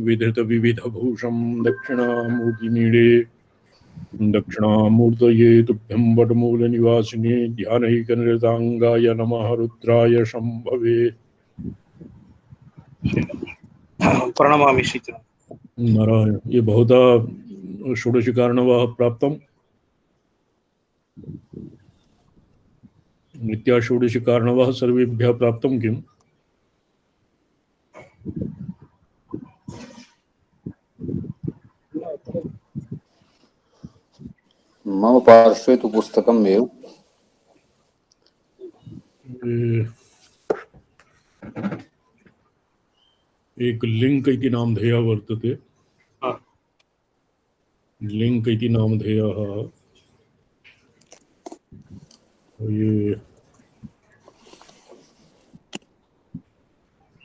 विधृत विविधभूषं दक्षिणामूर्तिमीडे दक्षिणामूर्तये तुभ्यं वटमूलनिवासिने ध्यानैकनिरताङ्गाय नमः रुद्राय शम्भवे। प्रणमामि श्रीचरण। नारायण। ये बहुधा षोडशी कारणवाह प्राप्तम नित्या षोडशी कारणवाह सर्वेभ्यः प्राप्तं किम्? मम पार्श्वे तु पुस्तकम् एव। एक लिंक इति नामधेयः वर्तते। लिंक इति नामधेयः ये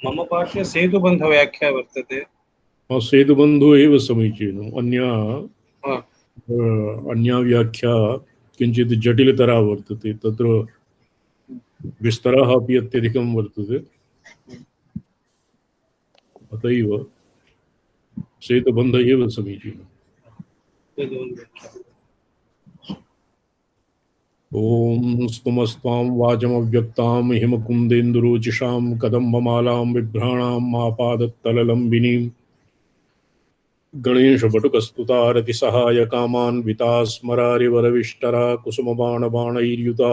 मम पार्श्वे सेतुबन्ध व्याख्या वर्तते। सेतुबन्धु एव समीचीनम्। अन्या व्याख्या किञ्चित् जटिलतरा वर्तते, तत्र विस्तरः अपि अत्यधिकं वर्तते। अतएव सेतुबन्ध एव समीचीनम्। ॐ स्तुमस्त्वां वाचमव्यक्तां हिमकुन्देन्दुरुचिषां कदम्बमालां बिभ्राणां मापादत्तललम्बिनीं गणेशभटुकस्तुतारतिसहायकामान्विता स्मरारिवरविष्टरा कुसुमबाणबाणैर्युता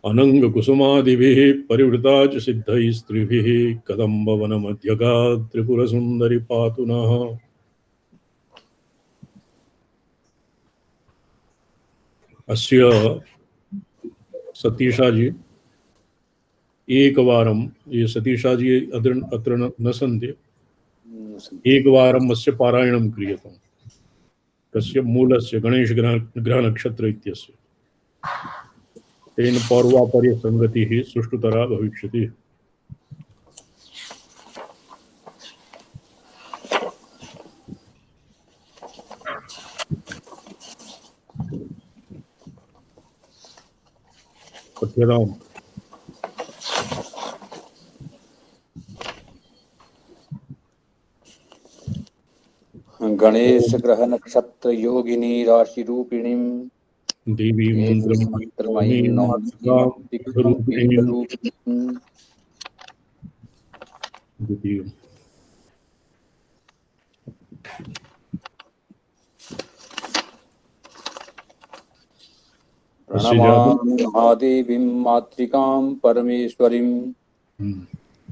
अनङ्गकुसुमादिभिः परिवृता च सिद्धैः स्त्रीभिः कदम्बवनमध्यगा त्रिपुरसुन्दरी पातु नः। अस्य सतीशाजी एकवारं, ये सतीशाजी अत्र न सन्ति, एकवारम् अस्य पारायणं क्रियताम्। तस्य मूलस्य गणेशग्रहनक्षत्र इत्यस्य, तेन पौर्वापर्यसङ्गतिः सुष्ठुतरा भविष्यति। पठ्यताम्। गणेश ग्रह नक्षत्र योगिनी राशि रूपिणीं देवी मंत्रमयीं द्वितीयम्। प्रणमामि महादेवीं मातृकां परमेश्वरीं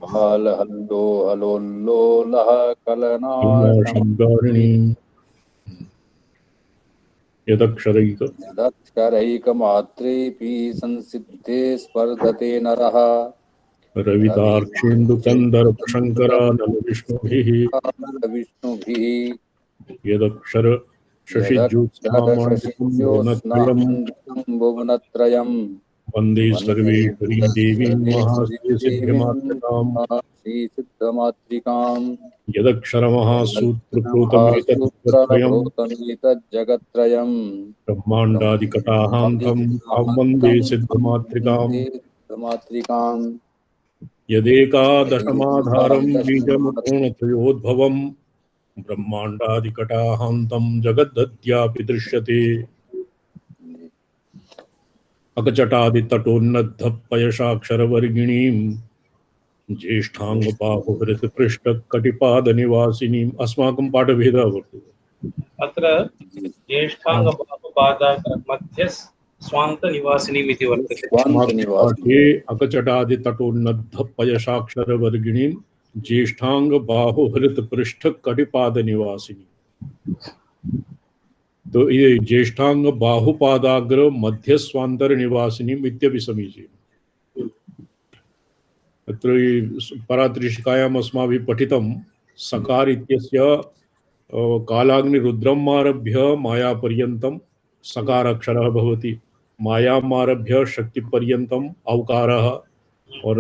हल्लो हलोल्लोलः कलनाशंकारिणी यदक्षरैकमात्रेऽपि संसिद्धे स्पर्धते नरः रवितार्क्ष्येन्दुकन्दर्पशङ्करानलविष्णुभिः यदक्षर शशिज्योत्स्नामण्डितं वन्दे सर्वेश्वरीं देवीं महासिद्धिमातृकाम् यदक्षरमहासूत्रप्रोतमेतज्जगत्त्रयं ब्रह्माण्डादिकटाहान्तं वन्दे सिद्धमातृकाम् यदेकादशमाधारं बीजमुत्पन्नत्रयोद्भवं ब्रह्माण्डादिकटाहान्तं जगदद्यापि दृश्यते अकचटादितटोन्नद्धपयशाक्षरवर्गिणीं ज्येष्ठाङ्गबाहुहृतपृष्ठकटिपादनिवासिनीम्। अस्माकं पाठभेदः वर्तते अत्र ज्येष्ठाङ्गबाहुपादाग्रमध्यस्वान्तनिवासिनीम् इति वर्तते। पाठे अकचटादितटोन्नद्धपयशाक्षरवर्गिणीं ज्येष्ठाङ्गबाहुहृतपृष्ठकटिपादनिवासिनी। तो ये ज्येष्ठांग बाहुपादाग्र मध्य स्वांतर निवासिनी इत्यपि समीचीनम्। अत्र परात्रिशिकायाम् अस्माभिः पठितं सकार इत्यस्य कालाग्निरुद्रम् आरभ्य मायापर्यन्तं सकाराक्षरः भवति, मायामारभ्य शक्तिपर्यन्तम् औकारः और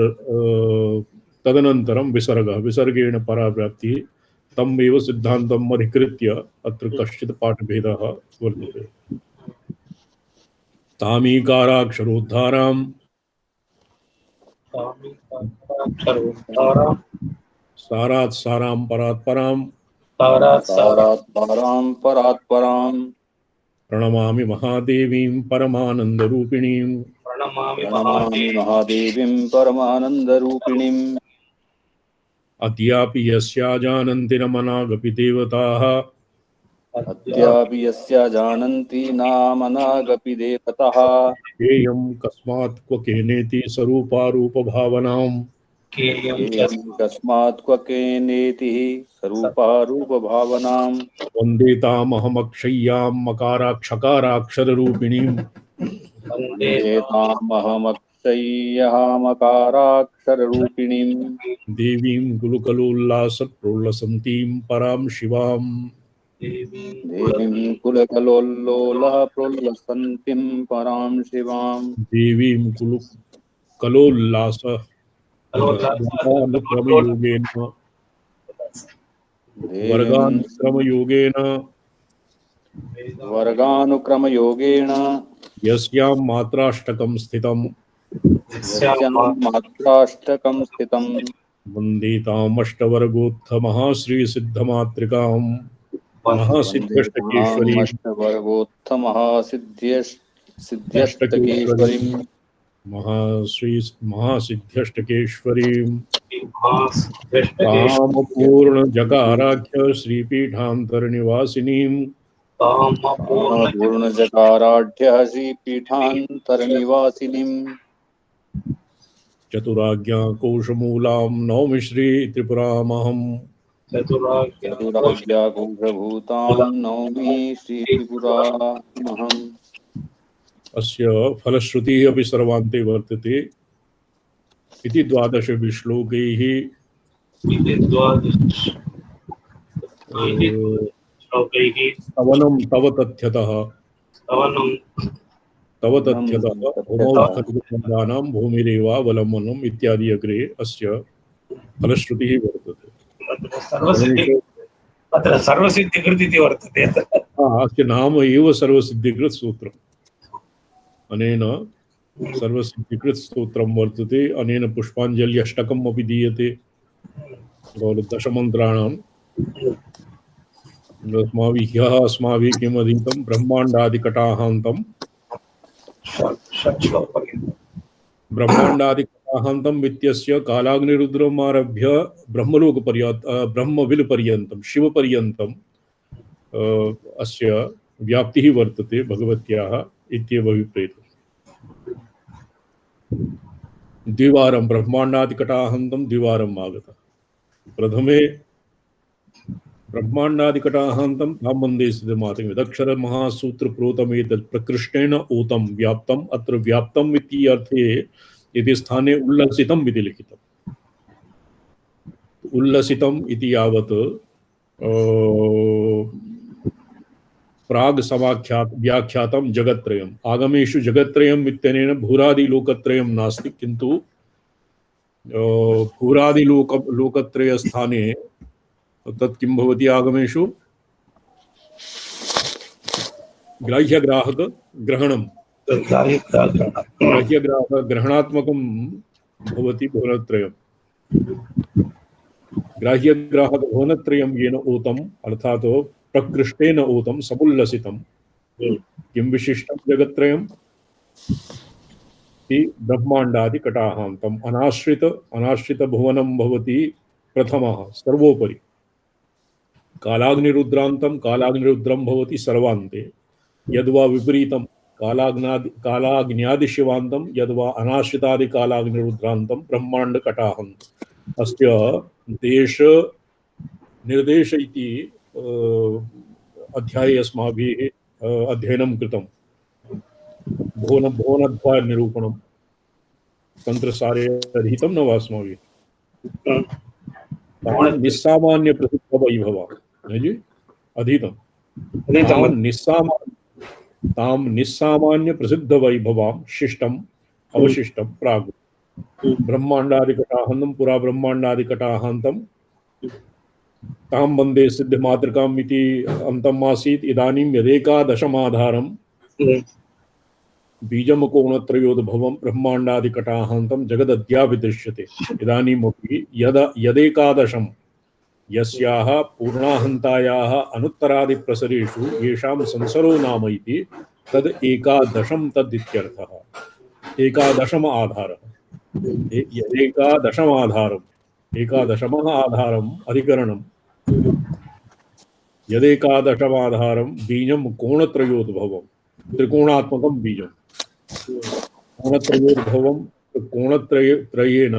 तदनन्तरं विसर्गः, विसर्गेण पराव्याप्तिः। तम् एव सिद्धान्तम् अधिकृत्य अत्र कश्चित् पाठभेदः वर्तते। तामीकाराक्षरोद्धारां सारात् सारां परात् परां तारात् सारा सारात् पारां परात् परां प्रणमामि महादेवीं परमानन्दरूपिणीं प्रणमामि प्रणमामि महादेवीं परमानन्दरूपिणीम् अद्यापि यस्या जानन्ति न मनागपि देवताः अद्यापि यस्या जानन्ति नामनागपि देवतः हेयं कस्मात् क्व केनेति स्वरूपारूपभावनाम् हेयं कस्मात् क्व केनेति स्वरूपारूपभावनाम् वन्दे तामहमक्षय्यां मकाराक्षकाराक्षररूपिणीम् वन्देतामहमक्षय्यामकाराक्षररूपिणीम् देवीं गुलुकलोल्लासप्रोल्लसन्तीं परां शिवाम् देवीं कुलकलोल्लोलः प्रोल्लसन्तीं परां शिवाम् देवीं वर्गानुक्रमयोगेन वर्गानुक्रमयोगेन वर्गानुक्रमयोगेन यस्यां मात्राष्टकं स्थितं यस्यां मात्राष्टकं स्थितं वन्दे तामष्टवर्गोत्थमहाश्रीसिद्धमातृकां महासिद्ध्यष्टकेश्वरीं अष्टवर्गोत्तमः सिद्ध्यष्टकेश्वरीं महासिद्ध्यष्टकेश्वरीं कामपूर्णजकाराख्य श्रीपीठान्तरनिवासिनीं पूर्णजकाराढ्यः श्रीपीठान्तरनिवासिनीम् चतुराज्ञाकोशमूलां नौमि श्रीत्रिपुरामहम् चतुराज्ञाघोषभूतां नौमि श्रीत्रिपुरामहम् अस्य फलश्रुतिः अपि सर्वान्ते वर्तते इति 12 श्लोकैः स्तवनं तव तथ्यतः भूमौ भूमिरेवावलम्बनम् इत्यादि अग्रे अस्य फलश्रुतिः वर्तते। अत्र सर्वसिद्धिकृत् इति वर्तते। अस्य नाम एव सर्वसिद्धिकृत् सूत्रम्। अनेन सर्वसिद्धिकृत् स्तोत्रं वर्तते। अनेन पुष्पाञ्जलि अष्टकम् अपि दीयते 10 मन्त्राणाम्। अस्माभिः किम् अधीतं ब्रह्माण्डादिकटाहान्तं ब्रह्माण्डादिकटाहान्तं इत्यस्य कालाग्निरुद्रम् आरभ्य ब्रह्मविलपर्यन्तं शिवपर्यन्तं अस्य व्याप्तिः वर्तते भगवत्याः इत्येव अभिप्रेतः। द्विवारं ब्रह्माण्डादिकटाहान्तं द्विवारम् आगतः। प्रथमे ब्रह्माण्डादिकटाहान्तं तां वन्दे सिद्धमातरं यदक्षरमहासूत्रप्रोतमेतत् प्रकृष्टेन ऊतं व्याप्तम् अत्र व्याप्तम् इति अर्थे इति स्थाने उल्लसितम् इति लिखितम्। उल्लसितम् इति यावत् प्राग व्याख्यातं जगत्त्रयम्। आगमेषु जगत्त्रयम् इत्यनेन भूरादिलोकत्रयं नास्ति, किन्तु भूरादिलोकत्रयस्थाने तत् किं भवति? आगमेषु ग्राह्यग्राहकग्रहणं ग्राह्यग्राहकग्रहणात्मकं भवति भुवनत्रयम्। ग्राह्यग्राहकभुवनत्रयं येन ऊतम् अर्थात् प्रकृष्टेन ऊतं समुल्लसितं किं विशिष्टं जगत्त्रयम् इति ब्रह्माण्डादिकटाहान्तम्। अनाश्रित भुवनं भवति प्रथमः सर्वोपरि। कालाग्निरुद्रान्तं कालाग्निरुद्रं भवति सर्वान्ते। यद्वा विपरीतं कालाग्न्यादिशिवान्तं यद्वा अनाश्रितादिकालाग्निरुद्रान्तं ब्रह्माण्डकटाहन्तम्। अस्य देश निर्देश इति अध्याये अस्माभिः अध्ययनं कृतं। भुवनद्वय निरूपणं तन्त्रसारे अधीतं न वा अस्माभिः? निस्सामान्य प्रसिद्ध वैभव जी अधीतं। तां निस्सामान्य प्रसिद्ध वैभवां शिष्टम् अवशिष्टं प्राग ब्रह्माण्डादिकटाहान्तं पुरा ब्रह्माण्डादिकटाहान्तं तां वन्दे सिद्धमातृकाम् इति अन्तम् आसीत्। इदानीं यदेकादशमाधारं बीजमुकोणत्रयोद्भवं ब्रह्माण्डादिकटाहान्तं जगदद्यापि दृश्यते। इदानीमपि यदेकादशं यस्याः पूर्णाहन्तायाः अनुत्तरादिप्रसरेषु येषां संसरो नाम इति तद् एकादशं तद् इत्यर्थः। एकादशम आधारः। यदेकादशमाधारम् एकादशमः आधारम् अधिकरणं यदेकादशमाधारं बीजं कोणत्रयोद्भवं त्रिकोणात्मकं बीजं कोणत्रयोद्भवं कोणत्रयेण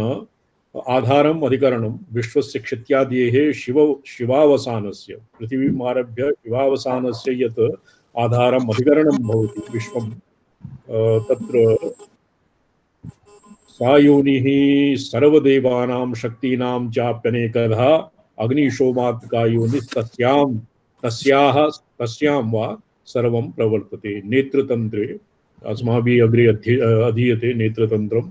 आधारम् अधिकरणं विश्वस्य क्षित्यादेः शिवावसानस्य पृथिवीमारभ्य शिवावसानस्य यत् आधारम् अधिकरणं भवति विश्वं तत्र सा योनिः सर्वदेवानां शक्तीनां चाप्यनेकधा अग्निशोमात्मका योनिस्तस्यां वा सर्वं प्रवर्तते। नेत्रतन्त्रे अस्माभिः अग्रे अधीयते नेत्रतन्त्रं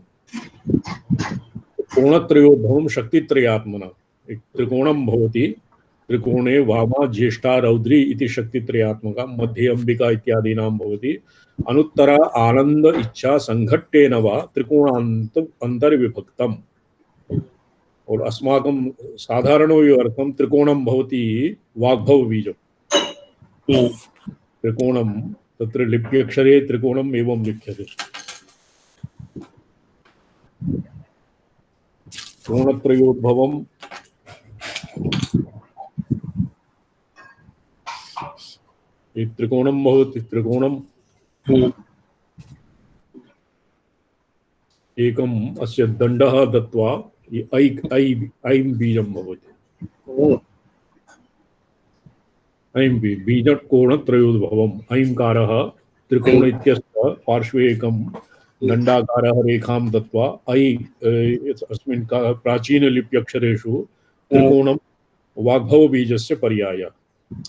कोणत्रयोद्भवं शक्तित्रयात्मना त्रिकोणं भवति। त्रिकोणे वामा ज्येष्ठा रौद्री इति शक्तित्रयात्मका मध्ये अंबिका इत्यादीनां भवति। अनुत्तरा आनंद इच्छा संघट्टेन वा त्रिकोणान्त अंतर्विभक्तम्। और अस्माकं साधारणो अर्थं त्रिकोणं भवति वाग्भव बीजं। त्रिकोणं तत्र लिप्यक्षरे त्रिकोणम् एवं लिख्यते। कोणत्रयोद्भवं त्रिकोणं भवति। त्रिकोणं एकम् अस्य दण्डः दत्वा ऐं बीजं भवति। ऐं बीजकोणत्रयोद्भवम् ऐंकारः त्रिकोण इत्यस्य पार्श्वे एकं दण्डाकारः रेखां दत्वा अस्मिन् प्राचीनलिप्यक्षरेषु त्रिकोणं वाग्भवबीजस्य पर्यायः।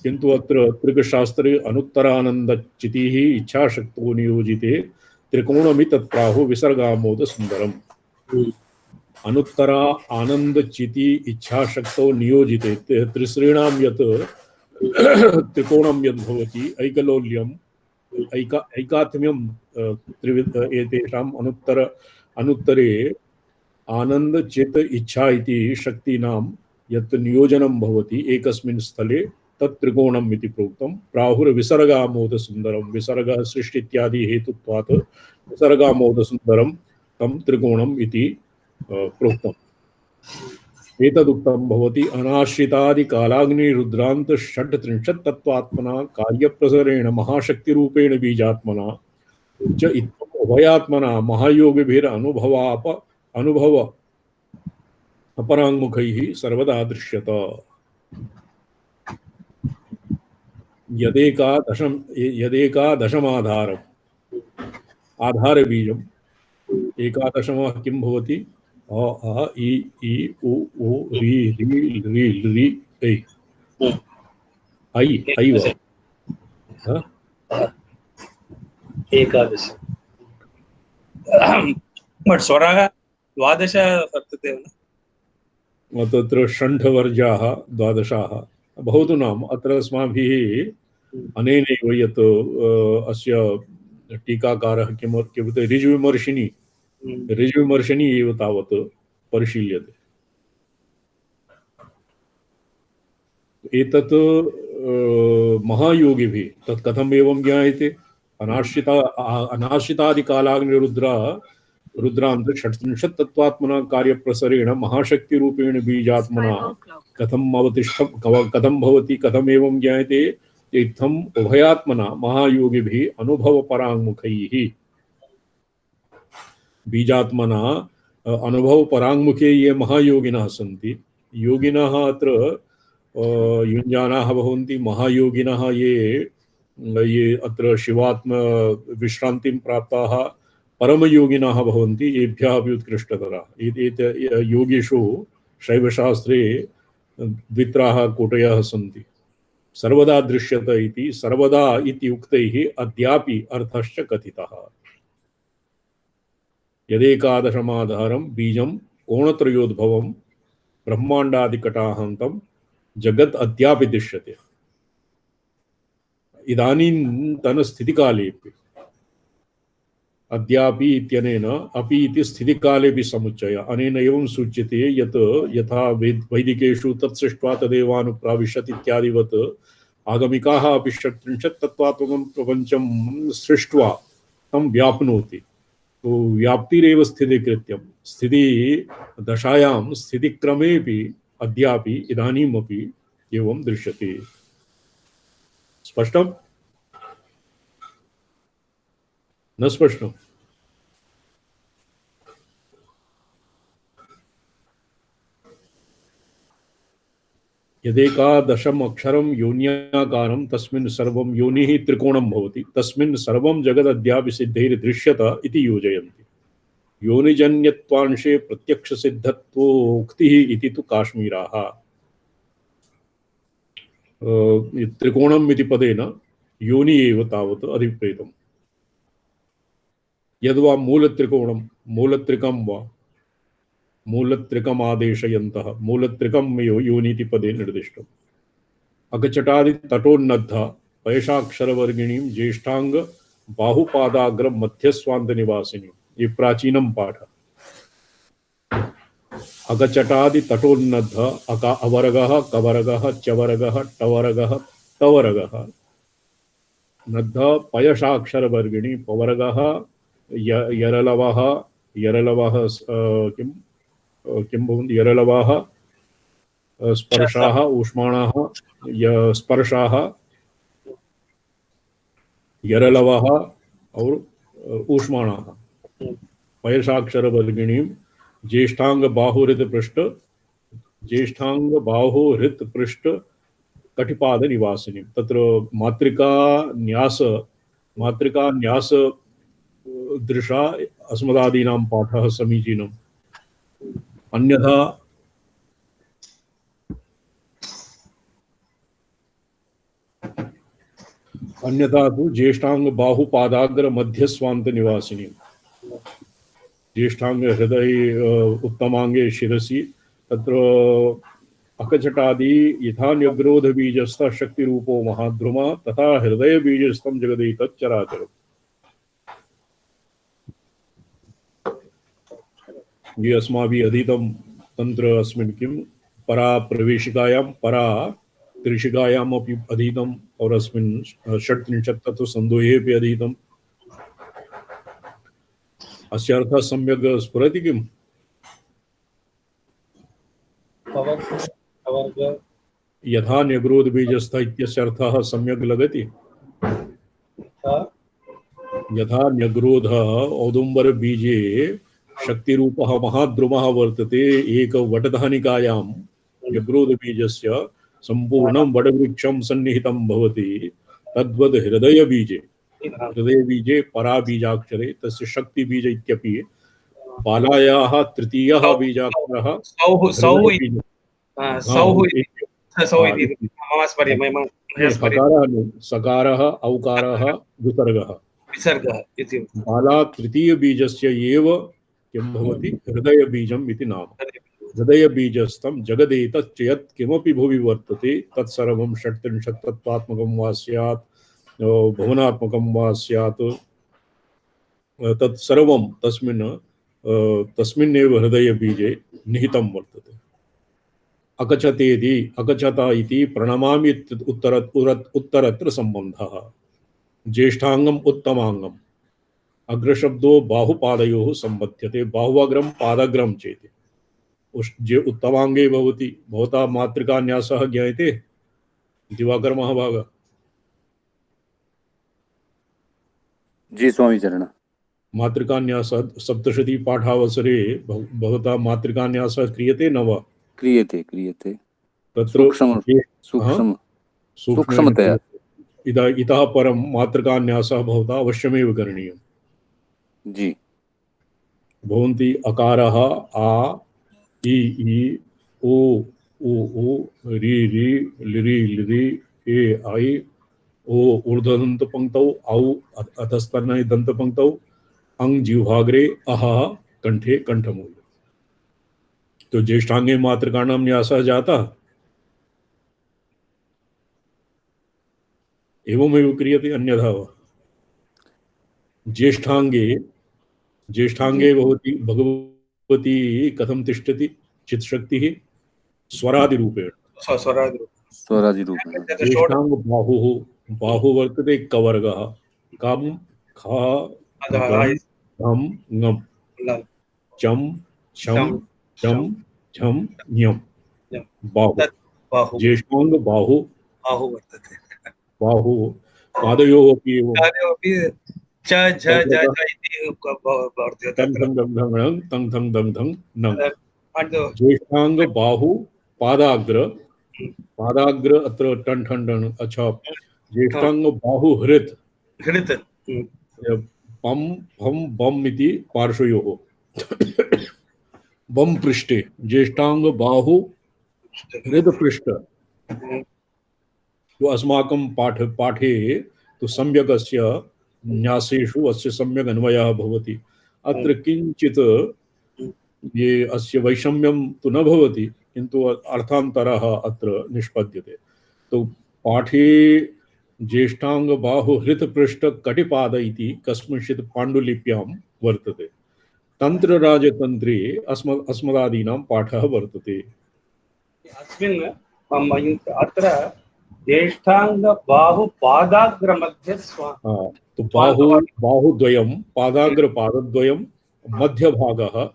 किन्तु अत्र त्रिकशास्त्रे अनुत्तरानन्दचितिः इच्छाशक्तो नियोजिते त्रिकोणमि तत्प्राहु विसर्गामोद सुन्दरम्। अनुत्तरा आनन्दचिति इच्छाशक्तो नियोजिते त्रिश्रेणां यत् त्रिकोणं यद् भवति ऐकलोल्यम् ऐकात्म्यं एतेषाम् अनुत्तरे आनन्दचित इच्छा इति शक्तीनां यत् नियोजनं भवति एकस्मिन् स्थले तत् त्रिकोणम् इति प्रोक्तं। प्राहुर्विसर्गामोद सुन्दरं विसर्गः सृष्टि इत्यादि हेतुत्वात् विसर्गामोद सुन्दरं तं त्रिकोणम् इति प्रोक्तम्। एतदुक्तं भवति अनाश्रितादि कालाग्निरुद्रान्त षट्त्रिंशत् तत्त्वात्मना कार्यप्रसरेण महाशक्तिरूपेण बीजात्मना च इत्थम् उभयात्मना महायोगिभिरनुभव अपराङ्मुखैः सर्वदा दृश्यत। यदेकादशमाधारम् आधारबीजम् एकादशमः किं भवति? अ आ इ उ ऊ रि रि रि रि ऐ ऐ वा एकादश स्वरः द्वादश वर्तते। तत्र षण्ढवर्जाः द्वादशाः भवतु नाम अत्र अस्माभिः अनेनैव यत् अस्य टीकाकारः किमुक्ते ऋजुविमर्शिनी एव तावत् परिशील्यते। एतत् महायोगिभिः तत् कथम् एवं ज्ञायते? रुद्रान्त षट्त्रिंशत् तत्त्वात्मना कार्यप्रसरेण महाशक्तिरूपेण बीजात्मना कथं भवति कथम् एवं ज्ञायते? इत्थम् उभयात्मना महायोगिभिः अनुभवपराङ्मुखैः बीजात्मना अनुभवपराङ्मुखे ये महायोगिनः सन्ति योगिनः अत्र युञ्जानाः भवन्ति। महायोगिनः ये अत्र शिवात्म विश्रान्तिं प्राप्ताः परमयोगिनः भवन्ति एभ्यः अपि उत्कृष्टतरः। योगीषु शैवशास्त्रे द्वित्राः कोटयः सन्ति। सर्वदा दृश्यत इति सर्वदा इति उक्तैः अद्यापि अर्थश्च कथितः। यदेकादशमाधारं बीजं कोणत्रयोद्भवं ब्रह्माण्डादिकटाहन्तं जगत् अद्यापि दृश्यते। इदानीन्तनस्थितिकालेपि अद्यापि इत्यनेन अपि इति स्थितिकालेऽपि समुच्चय अनेन एवं सूच्यते यत् यथा वैदिकेषु तत्सृष्ट्वा तदेवानुप्राविशत् इत्यादिवत् आगमिकाः अपि षट्त्रिंशत् तत्त्वात्मकं प्रपञ्चं सृष्ट्वा तं व्याप्नोति। तो व्याप्तिरेव स्थितिकृत्यं स्थिति दशायां स्थितिक्रमेऽपि अद्यापि इदानीमपि एवं दृश्यते। स्पष्टम्? न स्पष्टम्? यदेकादशम् अक्षरं योन्याकारं तस्मिन् सर्वं योनिः त्रिकोणं भवति तस्मिन् सर्वं जगदद्यापि सिद्धैर्दृश्यत इति योजयन्ति। योनिजन्यत्वांशे प्रत्यक्षसिद्धत्वोक्तिः इति तु काश्मीराः। त्रिकोणम् इति पदेन योनि एव तावत् अभिप्रेतम्। यद्वा मूलत्रिकोणं मूलत्रिकं वा मूलत्रिकमादेशयन्तः मूलत्रिकम् एव योनीति पदे निर्दिष्टम्। अगचटादि तटोन्नद्धा पयशाक्षरवर्गिणीं ज्येष्ठांग बाहुपादाग्र मध्यस्वान्त निवासिनी। ये प्राचीनम पाठ। अगचटादि तटोन्नद्ध अका अवर्गः कवर्गः चवर्गः टवर्गः तवर्गः नद्ध पयशाक्षरवर्गिणी पवर्गः यरलवः यरलवः किं किं भवन्ति यरलवाः स्पर्शाः ऊष्माणाः स्पर्शाः यरलवाः और ऊष्माणाः पयशाक्षरवर्गिणीं ज्येष्ठांग बाहुहृत पृष्ठ कटिपाद निवासिनी। तत्र मातृका न्यास दृशा अस्मदादीनां पाठः समीचीनम्। अन्यथा तो ज्येष्ठांग बाहुपादाग्र मध्यस्वांत निवासिनी। ज्येष्ठांग हृदय उत्तमांगे शिरसि तत्र अकचटादि यथा न्यग्रोध बीजस्थ शक्ति रूपो महाद्रुमा तथा हृदय बीजस्थं जगदैतत् चराचरम्। ये अस्माभिः अधीतं तंत्र अस्मिन् किं परा प्रवेशिकायां परा त्रिशिकायाम् अपि अधीतम् और अस्मिन् षट्त्रिंशत् तत्त्वसन्धोहे अपि अधीतम्। अस्य अर्थः सम्यक् स्फुरति किम्? यथा न्यग्रोध बीजस्थ इत्यस्य अर्थः सम्यक् लगति। यथा न्यग्रोध औदुम्बर बीजे शक्तिरूपः महाद्रुमः वर्तते एक वटधानिकायां न्यग्रोध बीजस्य संपूर्णं वटवृक्षं सन्निहितं भवति तद्वद् हृदय बीजे परा बीजाक्षरे तस्य शक्ति बीज इत्यपि बालायाः तृतीयः बीजाक्षरः सकारः औकारः विसर्गः बाला तृतीय बीजस्य एव किं भवति हृदय बीजम् इति नाम। हृदय बीजस्थं जगदेतच्च यत् किमपि भुवि वर्तते तत्सर्वं षट्त्रिंशत् तत्त्वात्मकं वा स्यात् भुवनात्मकं वा स्यात् तत्सर्वं तस्मिन्नेव हृदय बीजे निहितं वर्तते। अकचतेति अकचता इति प्रणमामि उत्तरत्र सम्बन्धः। ज्येष्ठांगम उत्तमांगम अग्रशब्दो बाहुपादयोः सम्बध्यते। बाहुअग्रम पादाग्रम चेति जे उत्तमांगे भवति। भवता मातृकान्यासः ज्ञायते दिवाकर महाभाग? जी स्वामी चरण। मातृकान्यासः सप्तशती पाठावसरे भवता मातृकान्यासः क्रियते न वा? क्रियते तत्र सूक्ष्मतया इतः परं मातृकान्यासः भवता अवश्यमेव करणीयम्। जी। भवन्ति अकारः आ इ ओ उ रि लिरि लिरि ए ऐ ओ ऊर्ध्वदन्त पंक्तौ औ अधस्तन दंत पंक्तौ अंग जिह्वाग्रे अह कंठे कंठमूले। तो ज्येष्ठांगे मातृकाणां न्यासः जातः। एवमेव क्रियते अन्यथा वा? ज्येष्ठांगे ज्येष्ठांगे भगवती कथम तिष्ठति चित्शक्तिः स्वरादिरूपेण स्वरादिरूपेण ज्येष्ठांग बाहुः बाहु वर्तते कवर्गः कम ख गम धम ngम चम छम चम झम ञम बाहु ज्येष्ठांग बाहु वर्तते बाहु पादयोः अपि एवं च झ ज ज इति वर्तते तंग थंग दंग धंग तंग थंग दंग धंग नंग ज्येष्ठांग बाहु पादाग्र पादाग्र अत्र टन ठन डन अच्छा ज्येष्ठांग बाहु हृत हृत पम फम बम इति पार्श्वयोः बम पृष्ठे ज्येष्ठांग बाहु हृद पृष्ठ तो अस्माकं पाठे तो सम्यकस्य न्यासेषु अस्य सम्यक् अन्वयः भवति अत्र किंचित ये अस्य वैषम्यं तु न भवति किन्तु अर्थान्तरः अत्र निष्पद्यते तो पाठे ज्येष्ठांग बाहु हृत पृष्ठ कटिपाद इति कस्मिंश्चित् पाण्डुलिप्यां वर्तते तंत्र राजतंत्रे अस्मदादीनां पाठः वर्तते अस्मिन् अत्र ज्येष्ठांग बाहु पादाग्र मध्ये तो बाहुद्वयं पादाग्र पादद्वयं मध्यभागः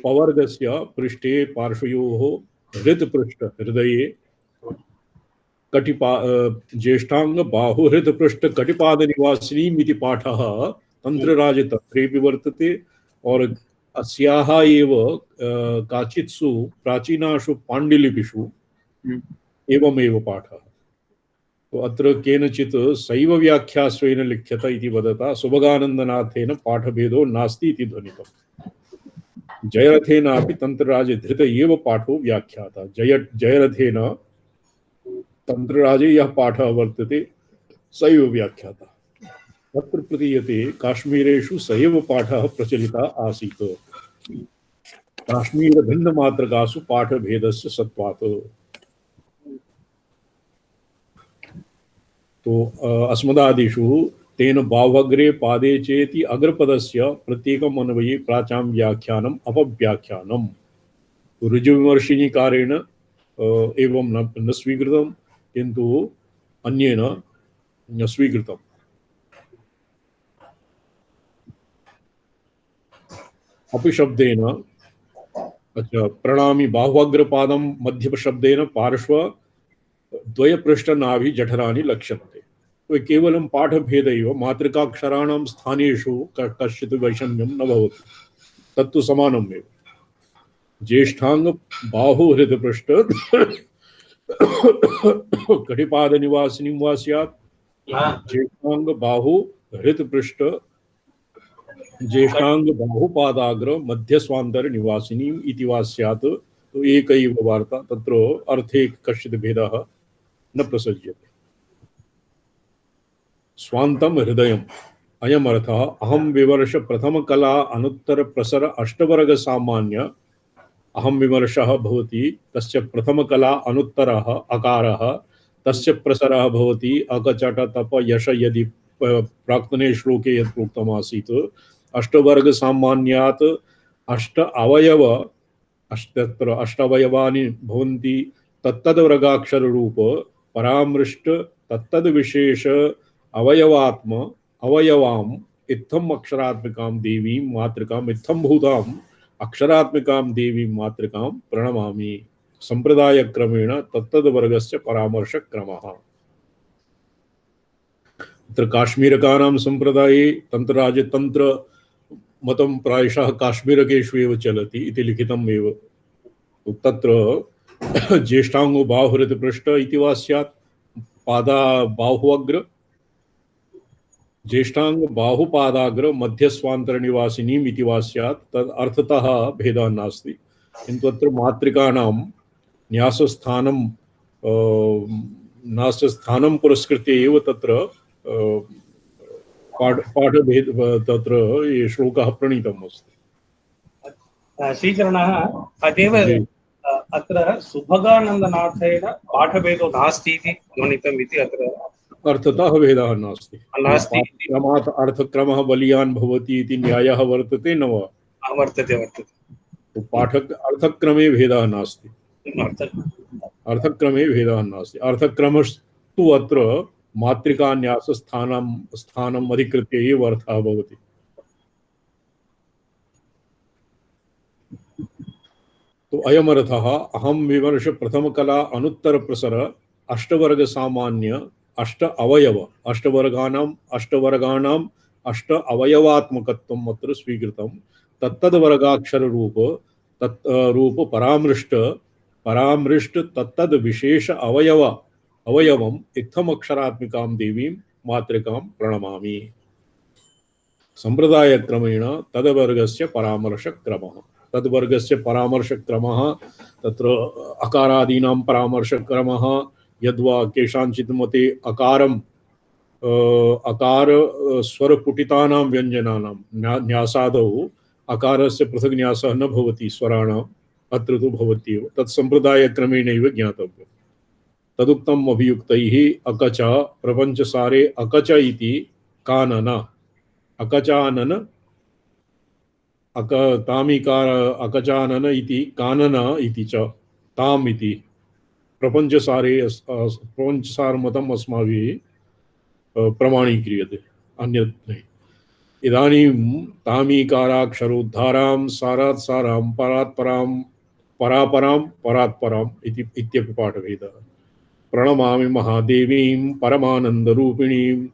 पवर्गस्य पृष्ठे पार्श्वयोः हृत्पृष्ठ हृदये ज्येष्ठांग बाहु हृत्पृष्ठ कटिपाद निवासिनीम् इति पाठः तंत्रराजतंत्रेऽपि वर्तते और अस्याः एव काचित्सु प्राचीनासु पाण्डुलिपिषु एवमेव पाठः तो अत्र केनचित् सैव व्याख्यास्वेन लिख्यत इति वदता सुभगानन्दनाथेन पाठभेदो नास्ति इति ध्वनितम् जयरथेनापि तंत्रराजे धृत एव पाठो व्याख्यातः जयरथेन तंत्रराजे यः पाठः वर्तते सैव व्याख्यातः तत्र प्रतीयते काश्मीरेषु स एव पाठः प्रचलितः आसीत् काश्मीर भिन्नमात्रकासु पाठभेदस्य सत्त्वात् तो अस्मदादिषु तेन बाह्वग्रे पादे चेति अग्रपदस्य प्रत्येकम् अन्वये प्राचां व्याख्यानम् अपव्याख्यानम् ऋजुविमर्शिनीकारेण एवं न स्वीकृतं किन्तु अन्येन न स्वीकृतम् अपि शब्देन अच्छा प्रणामी बाह्वाग्रपादं मध्यशब्देन पार्श्व द्वयपृष्ठनाभि जठराणि लक्ष्यन्ते तो केवलं पाठभेद एव मातृकाक्षराणां स्थानेषु कश्चित् वैषम्यं न भवति तत्तु समानमेव ज्येष्ठांग बाहु हृदपृष्ठ कटिपाद निवासिनीं वा स्यात् ज्येष्ठांग बाहु हृदपृष्ठ ज्येष्ठांग बाहुपादाग्र मध्यस्वान्तर निवासिनीम् इति वा स्यात् तो एक एव वार्ता तत्र अर्थे कश्चित् भेदः न प्रसज्यते स्वान्तं हृदयम् अयम् अर्थः अहं विमर्श प्रथम कला अनुत्तर प्रसर अष्टवर्ग सामान्य अहं विमर्शः भवति तस्य प्रथम कला अनुत्तरः अकारः तस्य प्रसरः भवति अकचट तप यश यदि प्राक्तने श्लोके यत् उक्तमासीत् अष्टवर्ग सामान्यात् अष्ट अवयव अष्टत्र अष्टवयवानि भवन्ति तत्तद्वर्गाक्षर रूप परामृष्ट तत्तद् विशेष अवयवात्म अवयवाम् इत्थम् अक्षरात्मिकां देवीं मातृकाम् इत्थं भूताम् अक्षरात्मिकां देवीं मातृकां प्रणमामि संप्रदाय क्रमेण तत्तद्वर्गस्य परामर्श क्रमः तत्र काश्मीरकानां संप्रदाये तंत्रराजे तंत्र मतं प्रायशः काश्मीरकेषु एव चलति इति लिखितम् एव तत्र ज्येष्ठांगो बाहुहृदपृष्ठ इति वा स्यात् पादा बाहुअग्र ज्येष्ठांग बाहुपादाग्र मध्यस्वान्तरनिवासिनीम् इति वा स्यात् तद् अर्थतः भेदः नास्ति किन्तु अत्र मातृकानां न्यासस्थानं पुरस्कृत्य एव तत्र पाठभेद तत्र ये श्लोकः प्रणीतम् अस्ति श्रीचरणः तदेव अत्र सुभगानन्दनाथेन पाठभेदो नास्ति इति ध्वनितम् इति अत्र अर्थतः भेदः नास्ति। नास्ति पाठक्रमात् अर्थक्रमः बलीयान् भवति इति न्यायः वर्तते न वा? वर्तते वर्तते। तो पाठक अर्थक्रमे भेदः नास्ति, अर्थक्रमे भेदः नास्ति। अर्थक्रमस्तु अत्र मातृकान्यास स्थानम् अधिकृत्य एव अर्थः भवति। तो अयमर्थः अहं विमर्श प्रथमकला अनुत्तरप्रसर अष्टवर्ग सामान्य अष्ट अवयवानाम् अष्ट अवयवात्मकत्वम् अत्र स्वीकृतं। तत्तद्वर्गाक्षर रूप परामृष्ट तत्तद् विशेष अवयवम् इत्थमक्षरात्मिकां देवीं मातृकां प्रणमामि। संप्रदायक्रमेण तद्वर्गस्य परामर्शक्रमः, तद्वर्गस्य परामर्शक्रमः तत्र अकारादीनां परामर्शक्रमः यद्वा केषाञ्चित् मते अकार स्वरपुटितानां व्यञ्जनानां न्यासादौ अकारस्य पृथक् न्यासः न भवति स्वराणाम्, अत्र तु भवत्येव। तत्सम्प्रदायक्रमेणैव ज्ञातव्यम्। तदुक्तम् अभियुक्तैः अकच प्रपञ्चसारे अकच इति कानन अकचानन तामिकार अकचानन इति कानन इति च ताम् इति प्रपञ्चसारमतम् अस्माभिः प्रमाणीक्रियते, अन्यत् नहि। इदानीं तामीकाराक्षरोद्धारां सारात् सारां परात् परां परापरां परात् पराम् इत्यपि पाठभेदः। प्रणमामि महादेवीं परमानन्दरूपिणीं।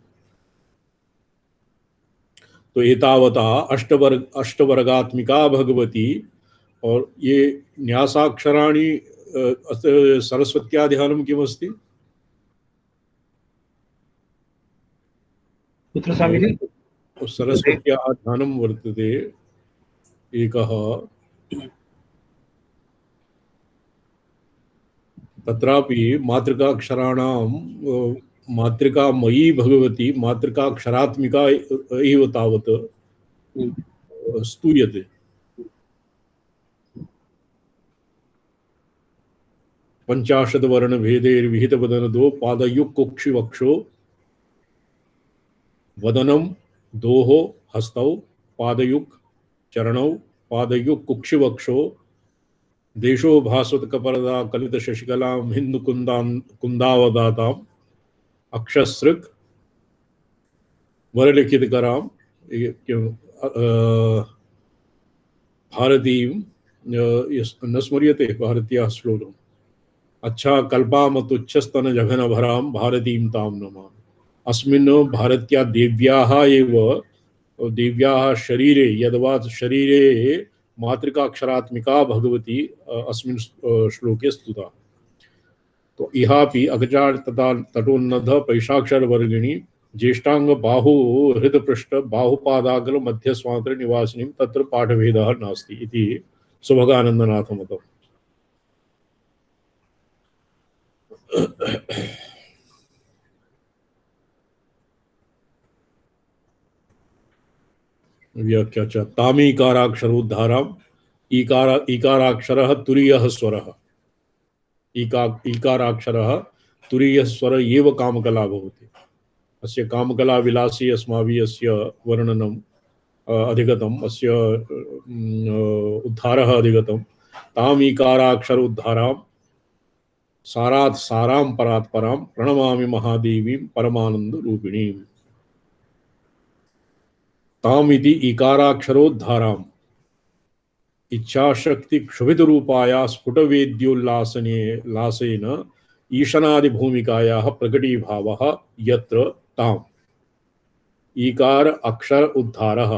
तो एतावता अष्टवर्गात्मिका भगवती। और ये न्यासाक्षराणि सरस्वत्या ध्यानं किमस्ति? कुत्र स्वामीजी? सरस्वत्या ध्यानं वर्तते एकः। तत्रापि मातृकाक्षराणां मातृकामयी भगवती मातृकाक्षरात्मिका एव तावत् स्तूयते। पंचाशद्वर्णभेदैर्विहितवदनदो पादयुक्कुक्षिवक्षो वदनं दोः हस्तौ पादयुक् चरणौ पादयुक्कुक्षिवक्षो देशो भास्वतकपरदा कलितशशिकलां हिन्दुकुन्दावदाताम् अक्षसृक् वरलिखितकरां भारतीं न स्मर्यते भारतीयाः श्लोकम्। अच्छा कल्पामतुच्छस्तन जघनभरां भारतीं तां नमामि। अस्मिन् भारत्या देव्याः शरीरे यद्वा शरीरे मातृकाक्षरात्मिका भगवती अस्मिन् श्लोके स्तुता। तो इहापि अगजाड तथा तटोन्नध पैशाक्षरवर्गिणी ज्येष्ठांग बाहु हृदपृष्ठ बाहुपादाग्र मध्यस्वांतर निवासिनी तत्र पाठभेदः नास्ति इति सुभगानन्दनाथमतम्। व्याख्या च तामीकाराक्षरोद्धाराम् ईकाराक्षरः तुरीयः स्वरः। ईकाराक्षरः तुरीयः स्वर एव कामकला भवति। अस्य कामकला विलासी अस्माभिः अस्य वर्णनम् अधिगतम्, अस्य उद्धारः अधिगतम्। तामीकाराक्षरोद्धारां सारात् सारां परात् परां प्रणमामि महादेवीं परमानन्दरूपिणीं। तामिति इकाराक्षरोद्धाराम् इच्छाशक्ति क्षुभितरूपाया स्फुटवेद्योल्लासेन ईशनादिभूमिकायाः प्रकटीभावः यत्र ताम् ईकार अक्षर उद्धारः।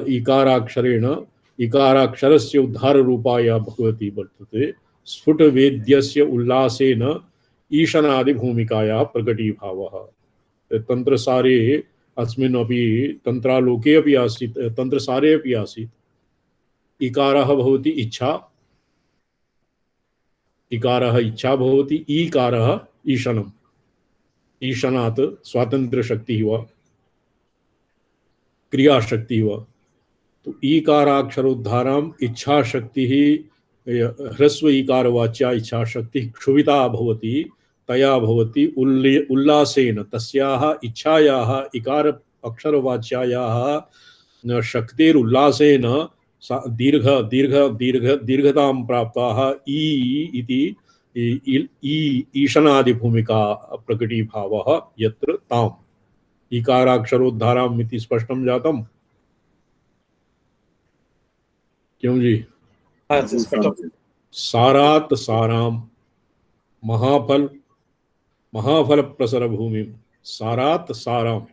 ईकाराक्षरेण इकाराक्षरस्य उद्धाररूपाया भगवती वर्तते। स्फुटवेद्यस्य उल्लासेन ईशनादिभूमिकायाः प्रकटीभावः। तंत्रसारे अस्मिन् अपि तंत्रालोके अपि आसीत्, तंत्रसारे अपि आसीत्। इकारः भवति इच्छा, इकारः इच्छा भवति। ईकारः ईशनम्, ईशनात् स्वातन्त्र्यशक्तिः वा क्रियाशक्तिः वा। तो ईकाराक्षरोद्धाराम् इच्छाशक्तिः ह्रस्व ईकारवाच्या इच्छाशक्तिः क्षुभिता भवति तया भवति उल्लासेन तस्याः इच्छायाः इकार अक्षरवाच्यायाः शक्तिरुल्लासेन दीर्घ दीर्घ दीर्घ दीर्घतां प्राप्ताः इति ईशनादिभूमिका प्रकटीभावः यत्र ताम् इकाराक्षरोद्धाराम् इति स्पष्टं जातम्। क्यों जी? सारात् साराम महाफल महाफल प्रसर भूमि सारात् साराम